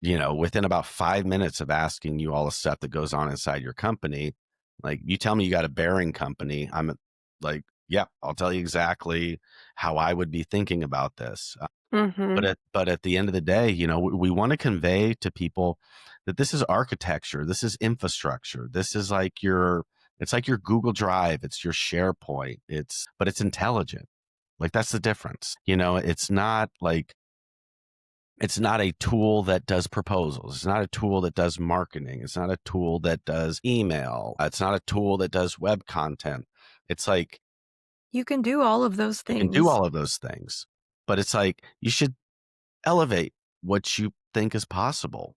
S1: within about 5 minutes of asking you all the stuff that goes on inside your company, like you tell me you got a bearing company, I'm like, yeah, I'll tell you exactly how I would be thinking about this.
S2: Mhm.
S1: But at the end of the day, we want to convey to people that this is architecture, this is infrastructure, this is like it's like your Google Drive, it's your SharePoint, but it's intelligent. Like that's the difference. It's not a tool that does proposals. It's not a tool that does marketing. It's not a tool that does email. It's not a tool that does web content. It's like
S2: You can do all of those
S1: you can do
S2: things.
S1: all of those things, but it's like you should elevate what you think is possible.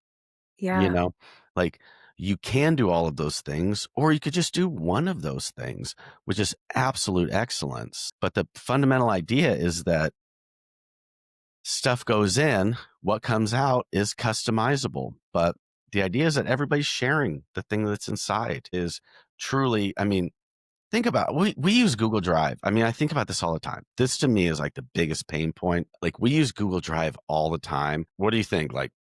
S1: You
S2: Yeah.
S1: know, like you can do all of those things, or you could just do one of those things, which is absolute excellence. But the fundamental idea is that stuff goes in, what comes out is customizable. But the idea is that everybody's sharing the thing that's inside is truly, I mean, think about we use Google Drive. I mean, I think about this all the time. This to me is like the biggest pain point. Like we use Google Drive all the time. What do you think? Like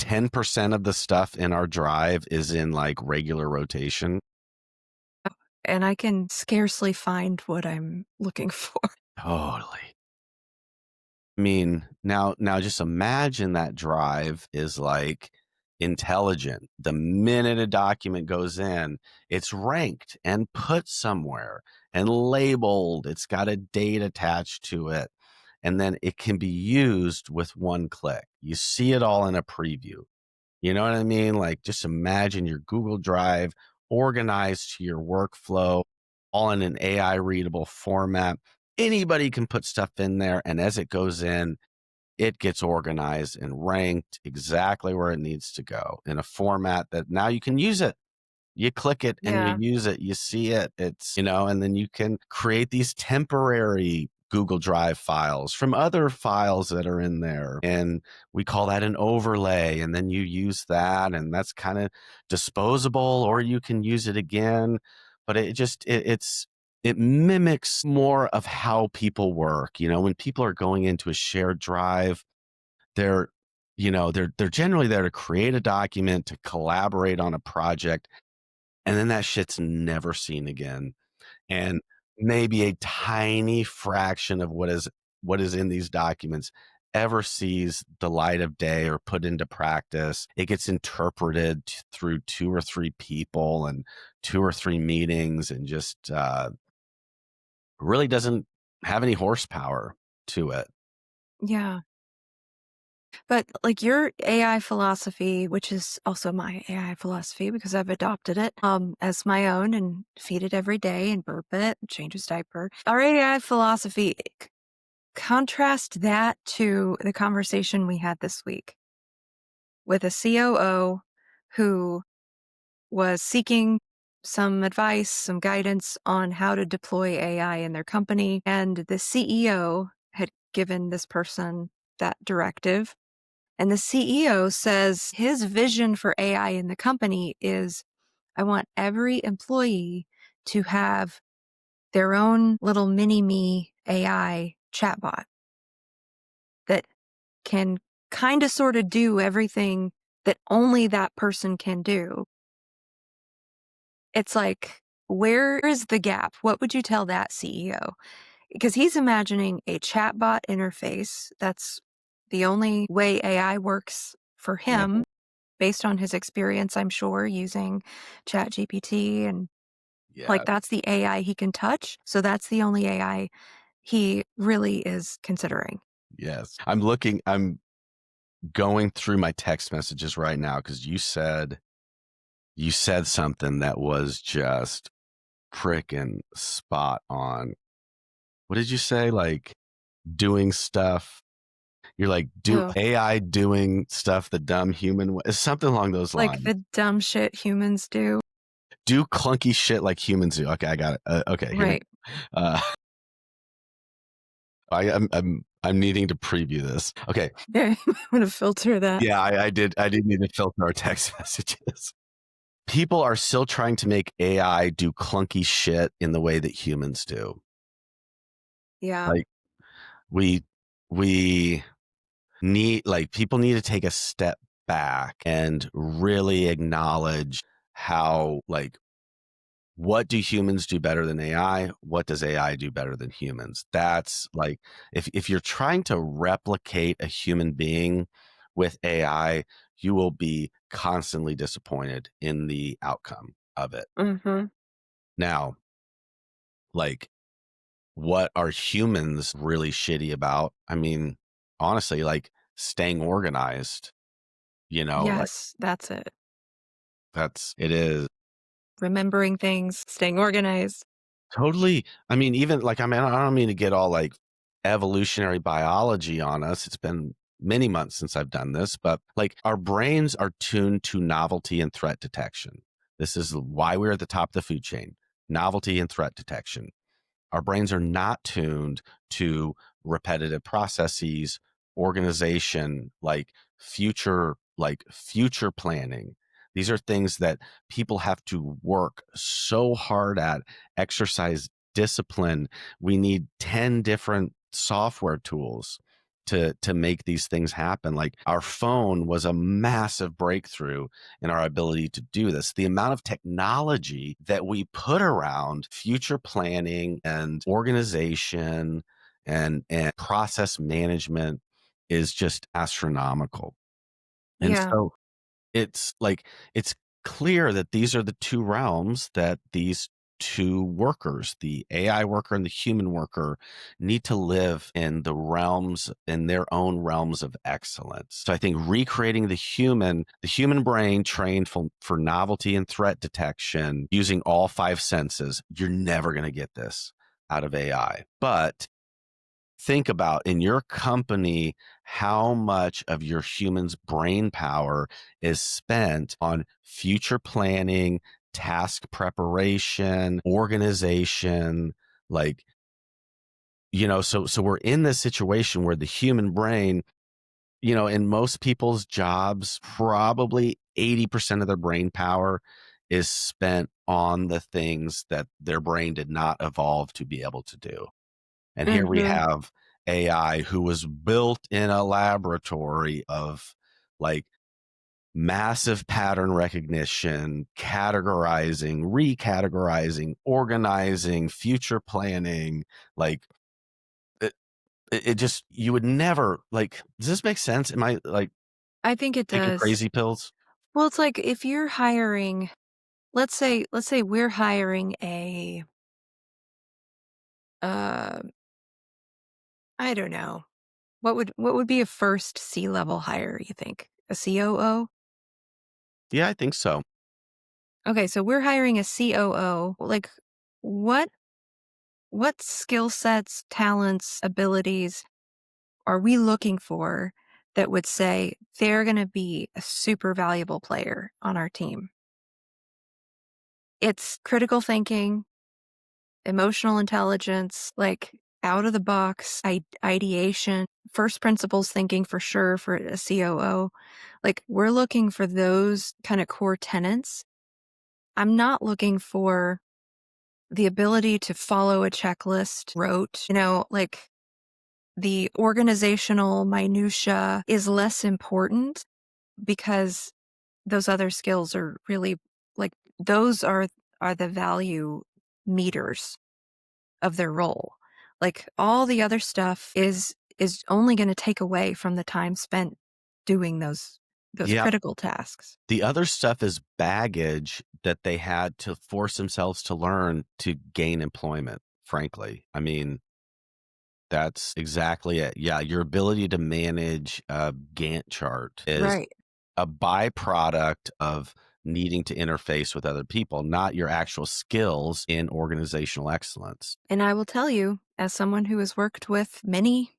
S1: 10% of the stuff in our drive is in like regular rotation?
S2: And I can scarcely find what I'm looking for.
S1: Totally. I mean, now just imagine that drive is like intelligent. The minute a document goes in, it's ranked and put somewhere and labeled. It's got a date attached to it. And then it can be used with one click. You see it all in a preview. You know what I mean? Like just imagine your Google Drive organized to your workflow, all in an AI readable format. Anybody can put stuff in there. And as it goes in, it gets organized and ranked exactly where it needs to go in a format that now you can use it. You click it and you
S2: Yeah.
S1: use it, you see it. It's, and then you can create these temporary Google Drive files from other files that are in there. And we call that an overlay. And then you use that, and that's kind of disposable, or you can use it again. But it mimics more of how people work. When people are going into a shared drive, they're they're generally there to create a document, to collaborate on a project, and then that shit's never seen again. And maybe a tiny fraction of what is in these documents ever sees the light of day or put into practice. It gets interpreted through two or three people and two or three meetings, and just really doesn't have any horsepower to it.
S2: Yeah. But like your AI philosophy, which is also my AI philosophy because I've adopted it as my own and feed it every day and burp it, change its diaper. Our AI philosophy, contrast that to the conversation we had this week with a COO who was seeking some advice, some guidance on how to deploy AI in their company. And the CEO had given this person that directive. And the CEO says his vision for AI in the company is I want every employee to have their own little mini me AI chatbot that can kind of sort of do everything that only that person can do. It's like, where is the gap? What would you tell that CEO? Because he's imagining a chatbot interface. That's the only way AI works for
S1: Yeah.
S2: him based on his experience, I'm sure, using ChatGPT, and
S1: Yeah.
S2: like that's the AI he can touch. So that's the only AI he really is considering.
S1: Yes. I'm going through my text messages right now because you said something that was just frickin' spot on. What did you say? Like doing stuff. You're like, do
S2: Oh,
S1: AI doing stuff the dumb human something along those
S2: like
S1: lines.
S2: the dumb shit humans do.
S1: Do clunky shit like humans do. Okay, I got it. Okay, here we
S2: Right.
S1: go. I'm needing to preview this. Okay.
S2: Yeah, I'm going to filter that.
S1: Yeah, I did need to filter our text messages. People are still trying to make AI do clunky shit in the way that humans do.
S2: Yeah.
S1: Like we people need to take a step back and really acknowledge how, like, what do humans do better than AI? What does AI do better than humans? That's like, if you're trying to replicate a human being with AI, you will be constantly disappointed in the outcome of it.
S2: Mm-hmm.
S1: Now, like, what are humans really shitty about? I mean, honestly, like staying organized, like
S2: Yes, that's it.
S1: it is
S2: Remembering things, staying organized.
S1: totally. I mean, even like, I mean, I don't mean to get all like evolutionary biology on us. It's been many months since I've done this, but like our brains are tuned to novelty and threat detection. This is why we're at the top of the food chain: novelty and threat detection. Our brains are not tuned to repetitive processes organization, future planning. These are things that people have to work so hard at, exercise discipline. We need 10 different software tools to make these things happen. Like our phone was a massive breakthrough in our ability to do this. The amount of technology that we put around future planning and organization and process management is just astronomical. And
S2: Yeah.
S1: so it's clear that these are the two realms that these two workers, the AI worker and the human worker, need to live in their own realms of excellence. So I think recreating the human brain trained for novelty and threat detection using all five senses, you're never going to get this out of AI. But think about in your company how much of your human's brain power is spent on future planning, task preparation, organization, like so we're in this situation where the human brain, in most people's jobs, probably 80% of their brain power is spent on the things that their brain did not evolve to be able to do. And here we
S2: Mhm.
S1: have AI who was built in a laboratory of like massive pattern recognition, categorizing, recategorizing, organizing, future planning. Like it, it just, you would never does this make sense? Am I like
S2: I think it
S1: taking
S2: does.
S1: crazy pills?
S2: Well, it's like if you're hiring, let's say we're hiring uh, I don't know. What would be a first C-level hire, you think? A COO?
S1: Yeah, I think so.
S2: Okay, so we're hiring a COO. Like, what what skill sets, talents, abilities are we looking for that would say they're gonna be a super valuable player on our team? It's critical thinking, emotional intelligence, like out of the box ideation, first principles thinking for sure for a COO. Like we're looking for those kind of core tenets. I'm not looking for the ability to follow a checklist rote, like the organizational minutia is less important because those other skills are really like those are the value meters of their role. Like all the other stuff is only going to take away from the time spent doing those
S1: Yeah.
S2: critical tasks.
S1: The other stuff is baggage that they had to force themselves to learn to gain employment, frankly. I mean, that's exactly it. Yeah, your ability to manage a Gantt chart is
S2: Right.
S1: a byproduct of needing to interface with other people, not your actual skills in organizational excellence.
S2: And I will tell you, as someone who has worked with many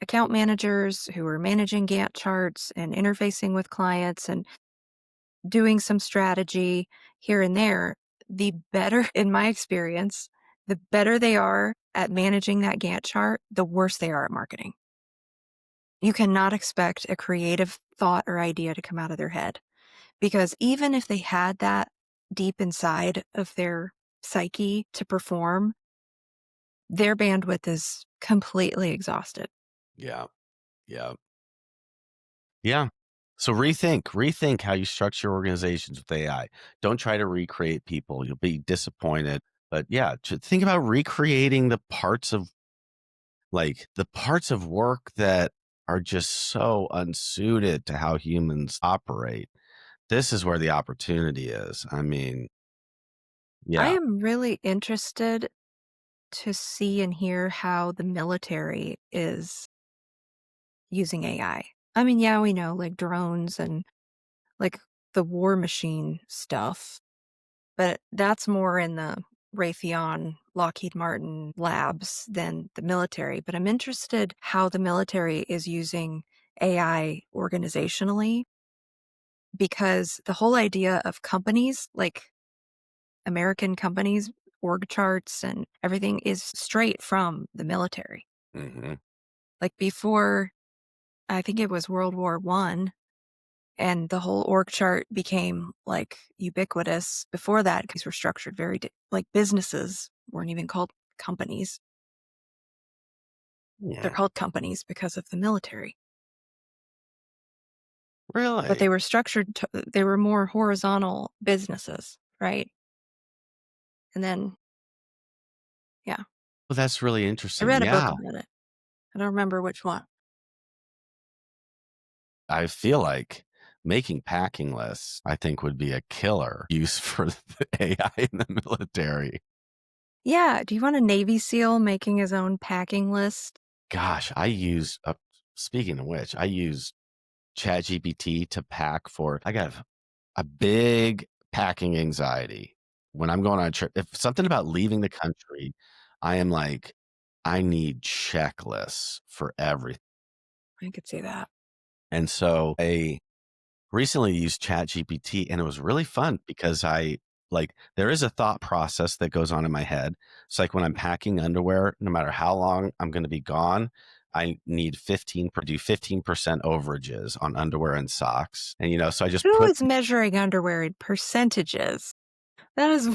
S2: account managers who are managing Gantt charts and interfacing with clients and doing some strategy here and there, the better, in my experience, the better they are at managing that Gantt chart, the worse they are at marketing. You cannot expect a creative thought or idea to come out of their head because even if they had that deep inside of their psyche to perform, their bandwidth is completely exhausted.
S1: Yeah. Yeah. Yeah. So rethink how you structure organizations with AI. Don't try to recreate people. You'll be disappointed. But yeah, think about recreating the parts of work that are just so unsuited to how humans operate. This is where the opportunity is. I mean,
S2: I
S1: yeah.
S2: am really interested to see and hear how the military is using AI. I mean, yeah, we know like drones and like the war machine stuff, but that's more in the Raytheon, Lockheed Martin labs than the military. But I'm interested how the military is using AI organizationally because the whole idea of companies, like American companies, org charts and everything is straight from the military.
S1: Hmm.
S2: Like before I think it was World War I, and the whole org chart became like ubiquitous. Before that, these were structured very like businesses weren't even called companies. They're
S1: Yeah.
S2: called companies because of the military, but
S1: Really?
S2: they were structured. They were more horizontal businesses, right? And then, yeah,
S1: Well, that's really
S2: I
S1: interesting.
S2: read a book
S1: Yeah.
S2: about it. I don't remember which one.
S1: I feel like making packing lists, I think, would be a killer use for the AI in the military.
S2: Yeah. Do you want a Navy SEAL making his own packing list?
S1: Gosh, I use, speaking of which, I use ChatGPT to pack for, I got a big packing anxiety when I'm going on a trip. If something about leaving the country, I am like, I need checklists for everything.
S2: I could see that.
S1: And so I recently used ChatGPT and it was really fun because there is a thought process that goes on in my head. It's like when I'm packing underwear, no matter how long I'm going to be gone, I need 15% overages on underwear and socks. And, so I just
S2: Who
S1: put,
S2: is measuring underwear in percentages? That is,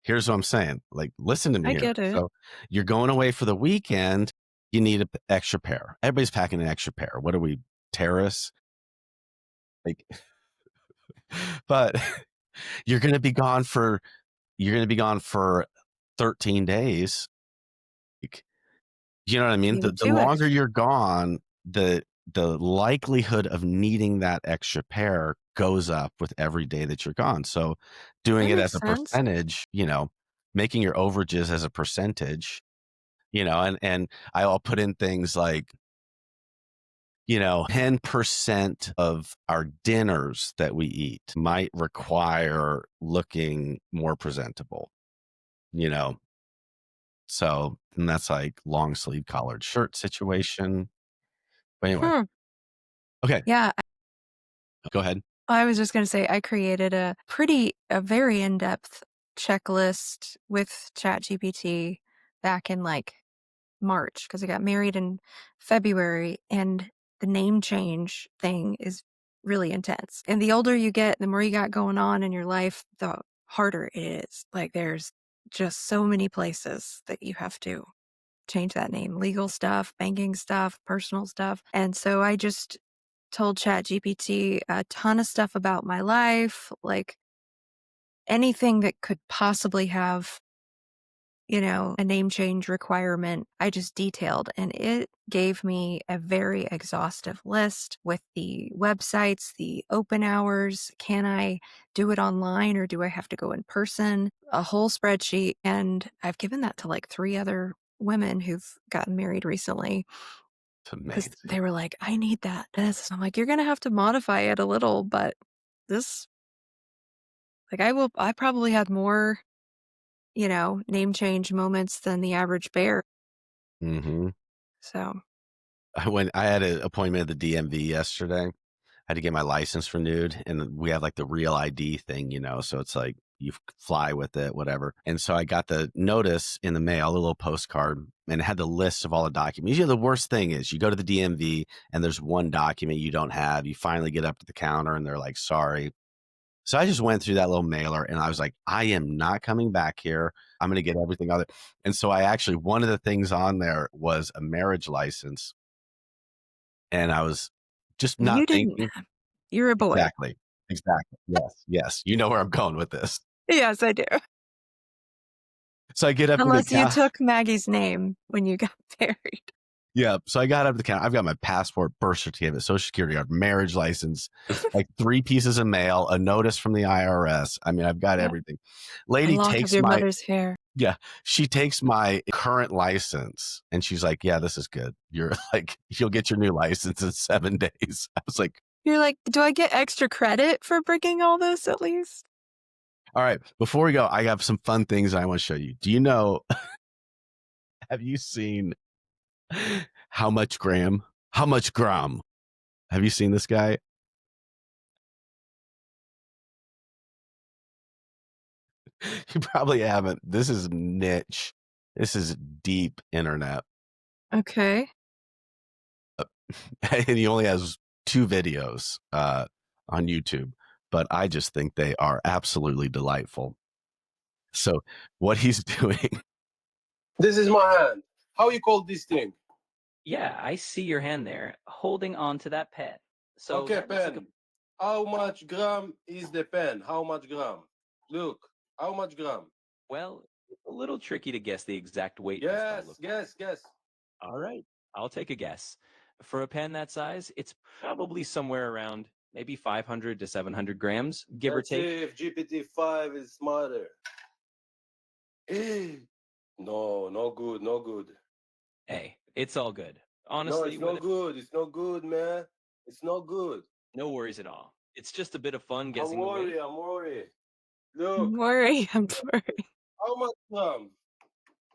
S1: here's what I'm saying. Like, listen to me
S2: I
S1: here.
S2: get it.
S1: So you're going away for the weekend. You need an extra pair. Everybody's packing an extra pair. What are we, terrorists? Like, but you're going to be gone for you're going to be gone for 13 days. Like, you know what I mean?
S2: Maybe
S1: The
S2: two
S1: longer
S2: extra.
S1: you're gone, the likelihood of needing that extra pair goes up with every day that you're gone. So doing
S2: That
S1: it as
S2: makes
S1: a
S2: sense.
S1: percentage, making your overages as a percentage, and I'll put in things like, 10% of our dinners that we eat might require looking more presentable, you know, So, and that's like long sleeve collared shirt situation. But anyway,
S2: Hmm.
S1: okay,
S2: Yeah.
S1: go ahead.
S2: I was just going to say, I created a very in depth checklist with ChatGPT back in like March because I got married in February, and the name change thing is really intense. And the older you get, the more you got going on in your life, the harder it is. Like there's just so many places that you have to change that name: legal stuff, banking stuff, personal stuff. And so I just told ChatGPT a ton of stuff about my life, like anything that could possibly have, a name change requirement. I just detailed, and it gave me a very exhaustive list with the websites, the open hours. Can I do it online or do I have to go in person? A whole spreadsheet. And I've given that to like 3 other women who've gotten married recently
S1: It's
S2: because
S1: amazing.
S2: they were like, I need that. This. I'm like, you're going to have to modify it a little, but this, like, I probably had more, name change moments than the average bear.
S1: hmm
S2: So,
S1: I had an appointment at the DMV yesterday. I had to get my license renewed, and we have like the real ID thing, so it's like you fly with it, whatever. And so I got the notice in the mail, a little postcard, and it had the list of all the documents. The worst thing is you go to the DMV and there's one document you don't have. You finally get up to the counter and they're like, sorry. So I just went through that little mailer and I was like, I am not coming back here. I'm going to get everything other. And so one of the things on there was a marriage license. And I was just not
S2: you didn't.
S1: thinking.
S2: You're a boy.
S1: Exactly. Exactly. Yes. Yes. You know where I'm going with this.
S2: Yes, I do.
S1: So I get up to the
S2: Unless you
S1: counter.
S2: took Maggie's name when you got married.
S1: Yeah. So I got up to the counter. I've got my passport, birth certificate, social security card, marriage license, like 3 pieces of mail, a notice from the IRS. I mean, I've got
S2: Yeah.
S1: everything.
S2: A
S1: Lady
S2: lock of
S1: takes
S2: your
S1: my
S2: mother's hair.
S1: Yeah, she takes my current license and she's like, "Yeah, this is good. You're like, you'll get your new license in 7 days." I was like,
S2: You're like, do I get extra credit for bringing all this at least?
S1: "All right, before we go, I have some fun things I want to show you. Do you know, have you seen how much gram? How much gram? Have you seen this guy? You probably haven't. This is niche. This is deep internet.
S2: Okay.
S1: and he only has 2 videos on YouTube, but I just think they are absolutely delightful. So what he's doing,
S3: This is my hand. How you call this thing?
S4: Yeah, I see your hand there, holding on to that pen. So
S3: Okay,
S4: that looks like a
S3: pen. How much gram is the pen? How much gram? Look, how much gram?
S4: well, it's a little tricky to guess the exact weight this by
S3: Yes,
S4: look.
S3: guess.
S4: All right, I'll take a guess. For a pen that size, it's probably somewhere around maybe 500 to 700 grams, give or
S3: Let's
S4: take.
S3: see if GPT-5 is smarter. No, no good, no good.
S4: Hey, it's all good.
S3: No,
S4: Honestly,
S3: it's not good. It's not good, man. It's not good.
S4: no worries at all. It's just a bit of fun
S3: I'm
S4: guessing the weight.
S3: worried. I'm worried.
S2: I'm
S3: Look,
S2: worried. I'm worried.
S3: how much gram?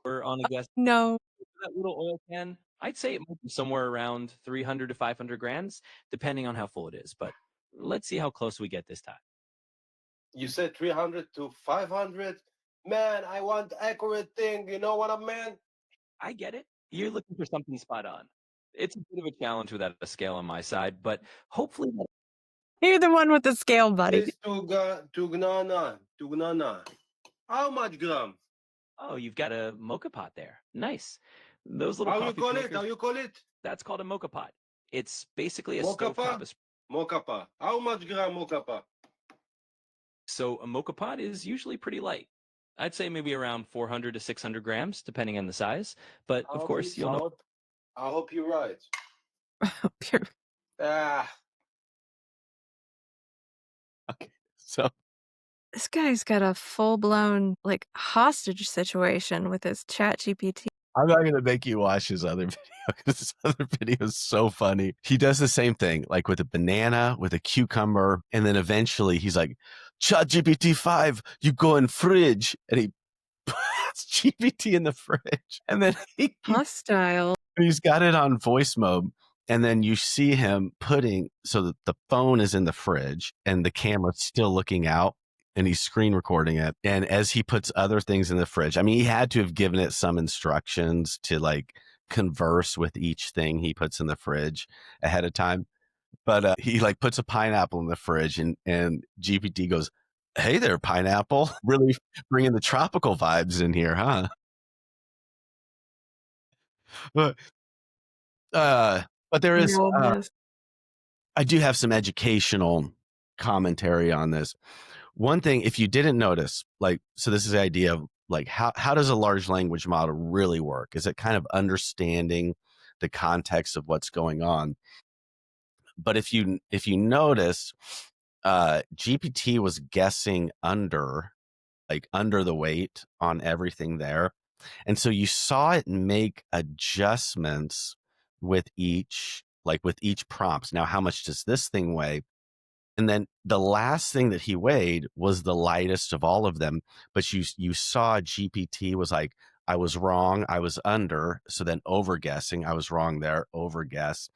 S4: We're on a guess
S2: No.
S4: for that little oil can. I'd say it might be somewhere around 300 to 500 grams, depending on how full it is. But let's see how close we get this time.
S3: You said 300 to 500? Man, I want accurate thing. You know what I mean?
S4: I get it. You're looking for something spot on. It's a bit of a challenge without a scale on my side, but hopefully,
S2: You're the one with the scale, buddy.
S3: Says Tugnana. How much gram?
S4: oh, you've got a mocha pot there. Nice. Those little
S3: How you
S4: coffee
S3: call it?
S4: makers,
S3: How you call it?
S4: that's called a mocha pot. It's basically a
S3: Mokapa?
S4: stovetop.
S3: Mokapa. How much gram mokapa?
S4: So a mocha pot is usually pretty light. I'd say maybe around 400 to 600 grams, depending on the size. But
S3: I
S4: of
S3: hope,
S4: course, you'll know.
S3: I hope you're right.
S2: Pure-
S3: Ah,
S1: okay, so
S2: This guy's got a full-blown, like, hostage situation with his ChatGPT.
S1: I'm not gonna make you watch his other video because his other video is so funny. He does the same thing, like with a banana, with a cucumber, and then eventually he's like, ChatGPT 5, you go in fridge, and he puts GPT in the fridge, and then
S2: Hostile.
S1: he's got it on voice mode. And then you see him putting, so that the phone is in the fridge and the camera's still looking out and he's screen recording it. And as he puts other things in the fridge, I mean, he had to have given it some instructions to like converse with each thing he puts in the fridge ahead of time. But he like puts a pineapple in the fridge and GPT goes, "Hey there, pineapple." Really bringing the tropical vibes in here, huh? But, but there is,
S2: Realness.
S1: I do have some educational commentary on this. One thing, if you didn't notice, like, so this is the idea of like, how does a large language model really work? Is it kind of understanding the context of what's going on? But if you notice, GPT was guessing under the weight on everything there. And so you saw it make adjustments with each prompt. Now, how much does this thing weigh? And then the last thing that he weighed was the lightest of all of them. But you saw GPT was like, I was wrong, I was under. So then over guessing, I was wrong there, over guess.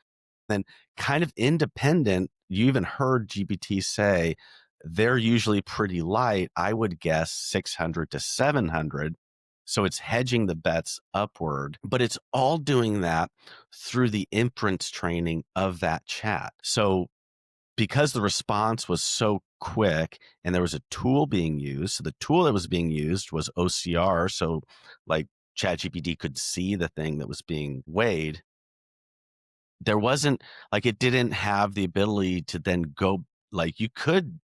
S1: Then kind of independent, you even heard GPT say they're usually pretty light. I would guess 600 to 700. So it's hedging the bets upward, but it's all doing that through the inference training of that chat. So because the response was so quick and there was a tool being used, so the tool that was being used was OCR. So like ChatGPT could see the thing that was being weighed. There wasn't like, it didn't have the ability to then go, like, you could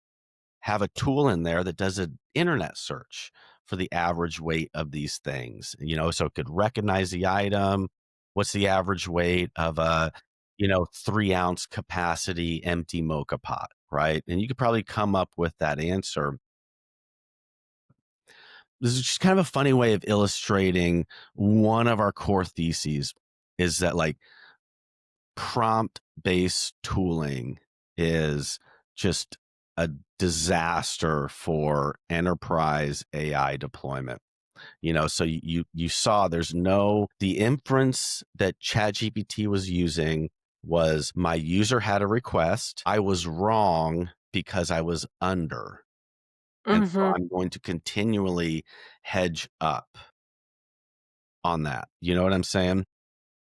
S1: have a tool in there that does an internet search for the average weight of these things, so it could recognize the item. What's the average weight of a, 3-ounce capacity empty mocha pot, right? And you could probably come up with that answer. This is just kind of a funny way of illustrating one of our core theses is that like prompt-based tooling is just a disaster for enterprise AI deployment. So you saw the inference that ChatGPT was using was my user had a request. I was wrong because I was under. And so
S2: Mm-hmm.
S1: I'm going to continually hedge up on that. You know what I'm saying?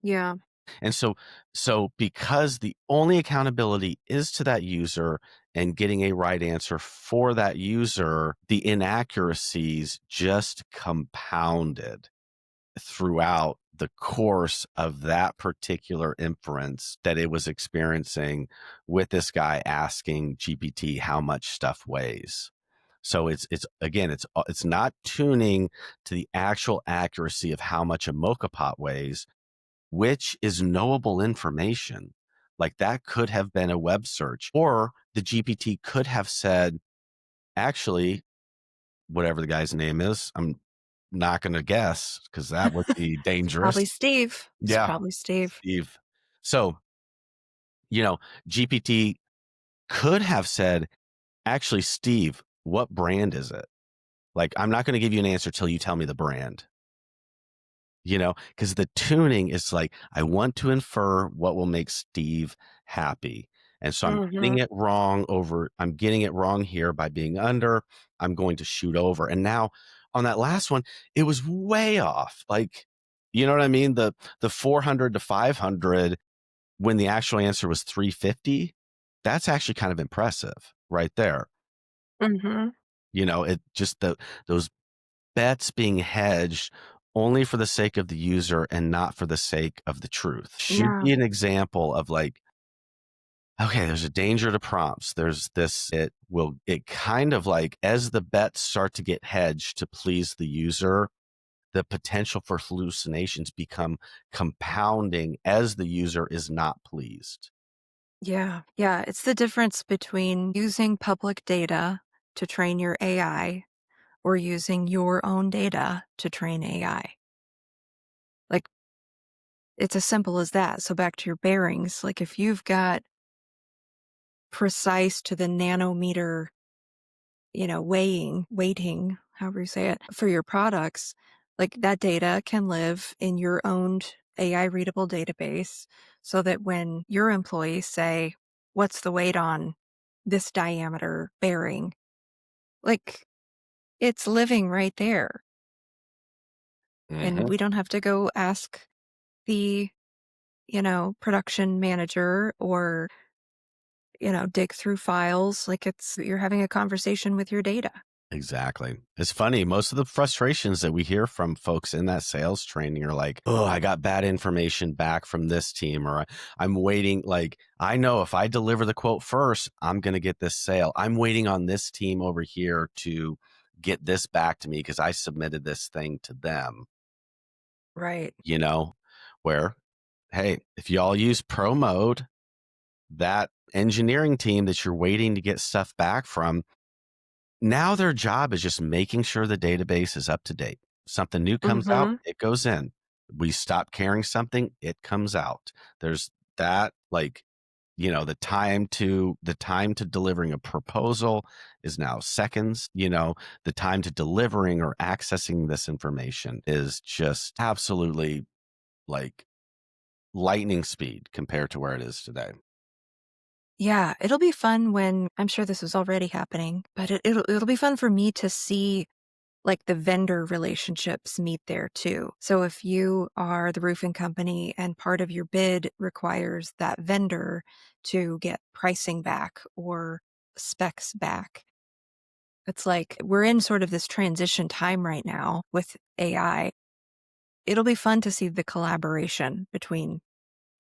S2: Yeah.
S1: And so because the only accountability is to that user and getting a right answer for that user, the inaccuracies just compounded throughout the course of that particular inference that it was experiencing with this guy asking GPT how much stuff weighs. So it's again, it's not tuning to the actual accuracy of how much a mocha pot weighs, which is knowable information. Like that could have been a web search, or the GPT could have said, actually, whatever the guy's name is, I'm not going to guess because that would be dangerous.
S2: Probably Steve. It's
S1: Yeah,
S2: probably Steve.
S1: Steve. So, GPT could have said, actually, Steve, what brand is it? Like, I'm not going to give you an answer till you tell me the brand. Because the tuning is like, I want to infer what will make Steve happy. And so I'm getting it wrong I'm getting it wrong here by being under, I'm going to shoot over. And now on that last one, it was way off. Like, you know what I mean? The 400 to 500 when the actual answer was 350, that's actually kind of impressive right there.
S2: Mm-hmm.
S1: It just those bets being hedged only for the sake of the user and not for the sake of the truth should be an example of like, okay, there's a danger to prompts. There's this, it kind of like, as the bets start to get hedged to please the user, the potential for hallucinations become compounding as the user is not pleased.
S2: Yeah. Yeah. It's the difference between using public data to train your AI or using your own data to train AI. Like, it's as simple as that. So back to your bearings, like if you've got precise to the nanometer, weighting, however you say it, for your products, like that data can live in your owned AI readable database so that when your employees say, what's the weight on this diameter bearing? Like it's living right there. And we don't have to go ask the, production manager or, dig through files. Like you're having a conversation with your data.
S1: Exactly. It's funny. Most of the frustrations that we hear from folks in that sales training are like, oh, I got bad information back from this team, or I'm waiting. Like, I know if I deliver the quote first, I'm going to get this sale. I'm waiting on this team over here to get this back to me because I submitted this thing to them,
S2: Right.
S1: where, hey, if you all use pro mode, that engineering team that you're waiting to get stuff back from, now their job is just making sure the database is up to date. Something new comes out, it goes in. We stop carrying something, it comes out. There's that, like, the time to delivering a proposal is now seconds. The time to delivering or accessing this information is just absolutely like lightning speed compared to where it is today.
S2: Yeah, it'll be fun when I'm sure this is already happening, but it'll be fun for me to see like the vendor relationships meet there too. So if you are the roofing company and part of your bid requires that vendor to get pricing back or specs back, it's like we're in sort of this transition time right now with AI. It'll be fun to see the collaboration between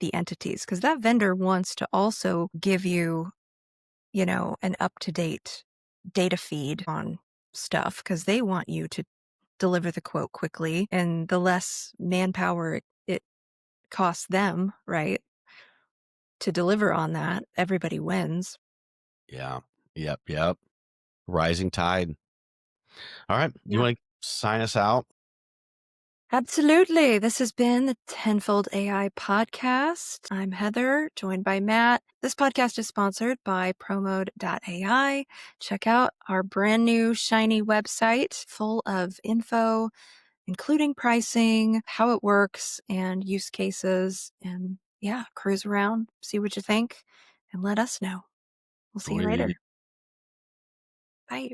S2: the entities because that vendor wants to also give you an up-to-date data feed on stuff because they want you to deliver the quote quickly. And the less manpower it costs them, right, to deliver on that, everybody wins.
S1: Yeah. Yep. Rising tide. All right. You
S2: Yeah.
S1: want to sign us out?
S2: Absolutely. This has been the Tenfold AI podcast. I'm Heather, joined by Matt. This podcast is sponsored by promode.ai. Check out our brand new shiny website full of info, including pricing, how it works, and use cases. And yeah, cruise around, see what you think, and let us know. We'll see you
S1: Sweet.
S2: later. Bye.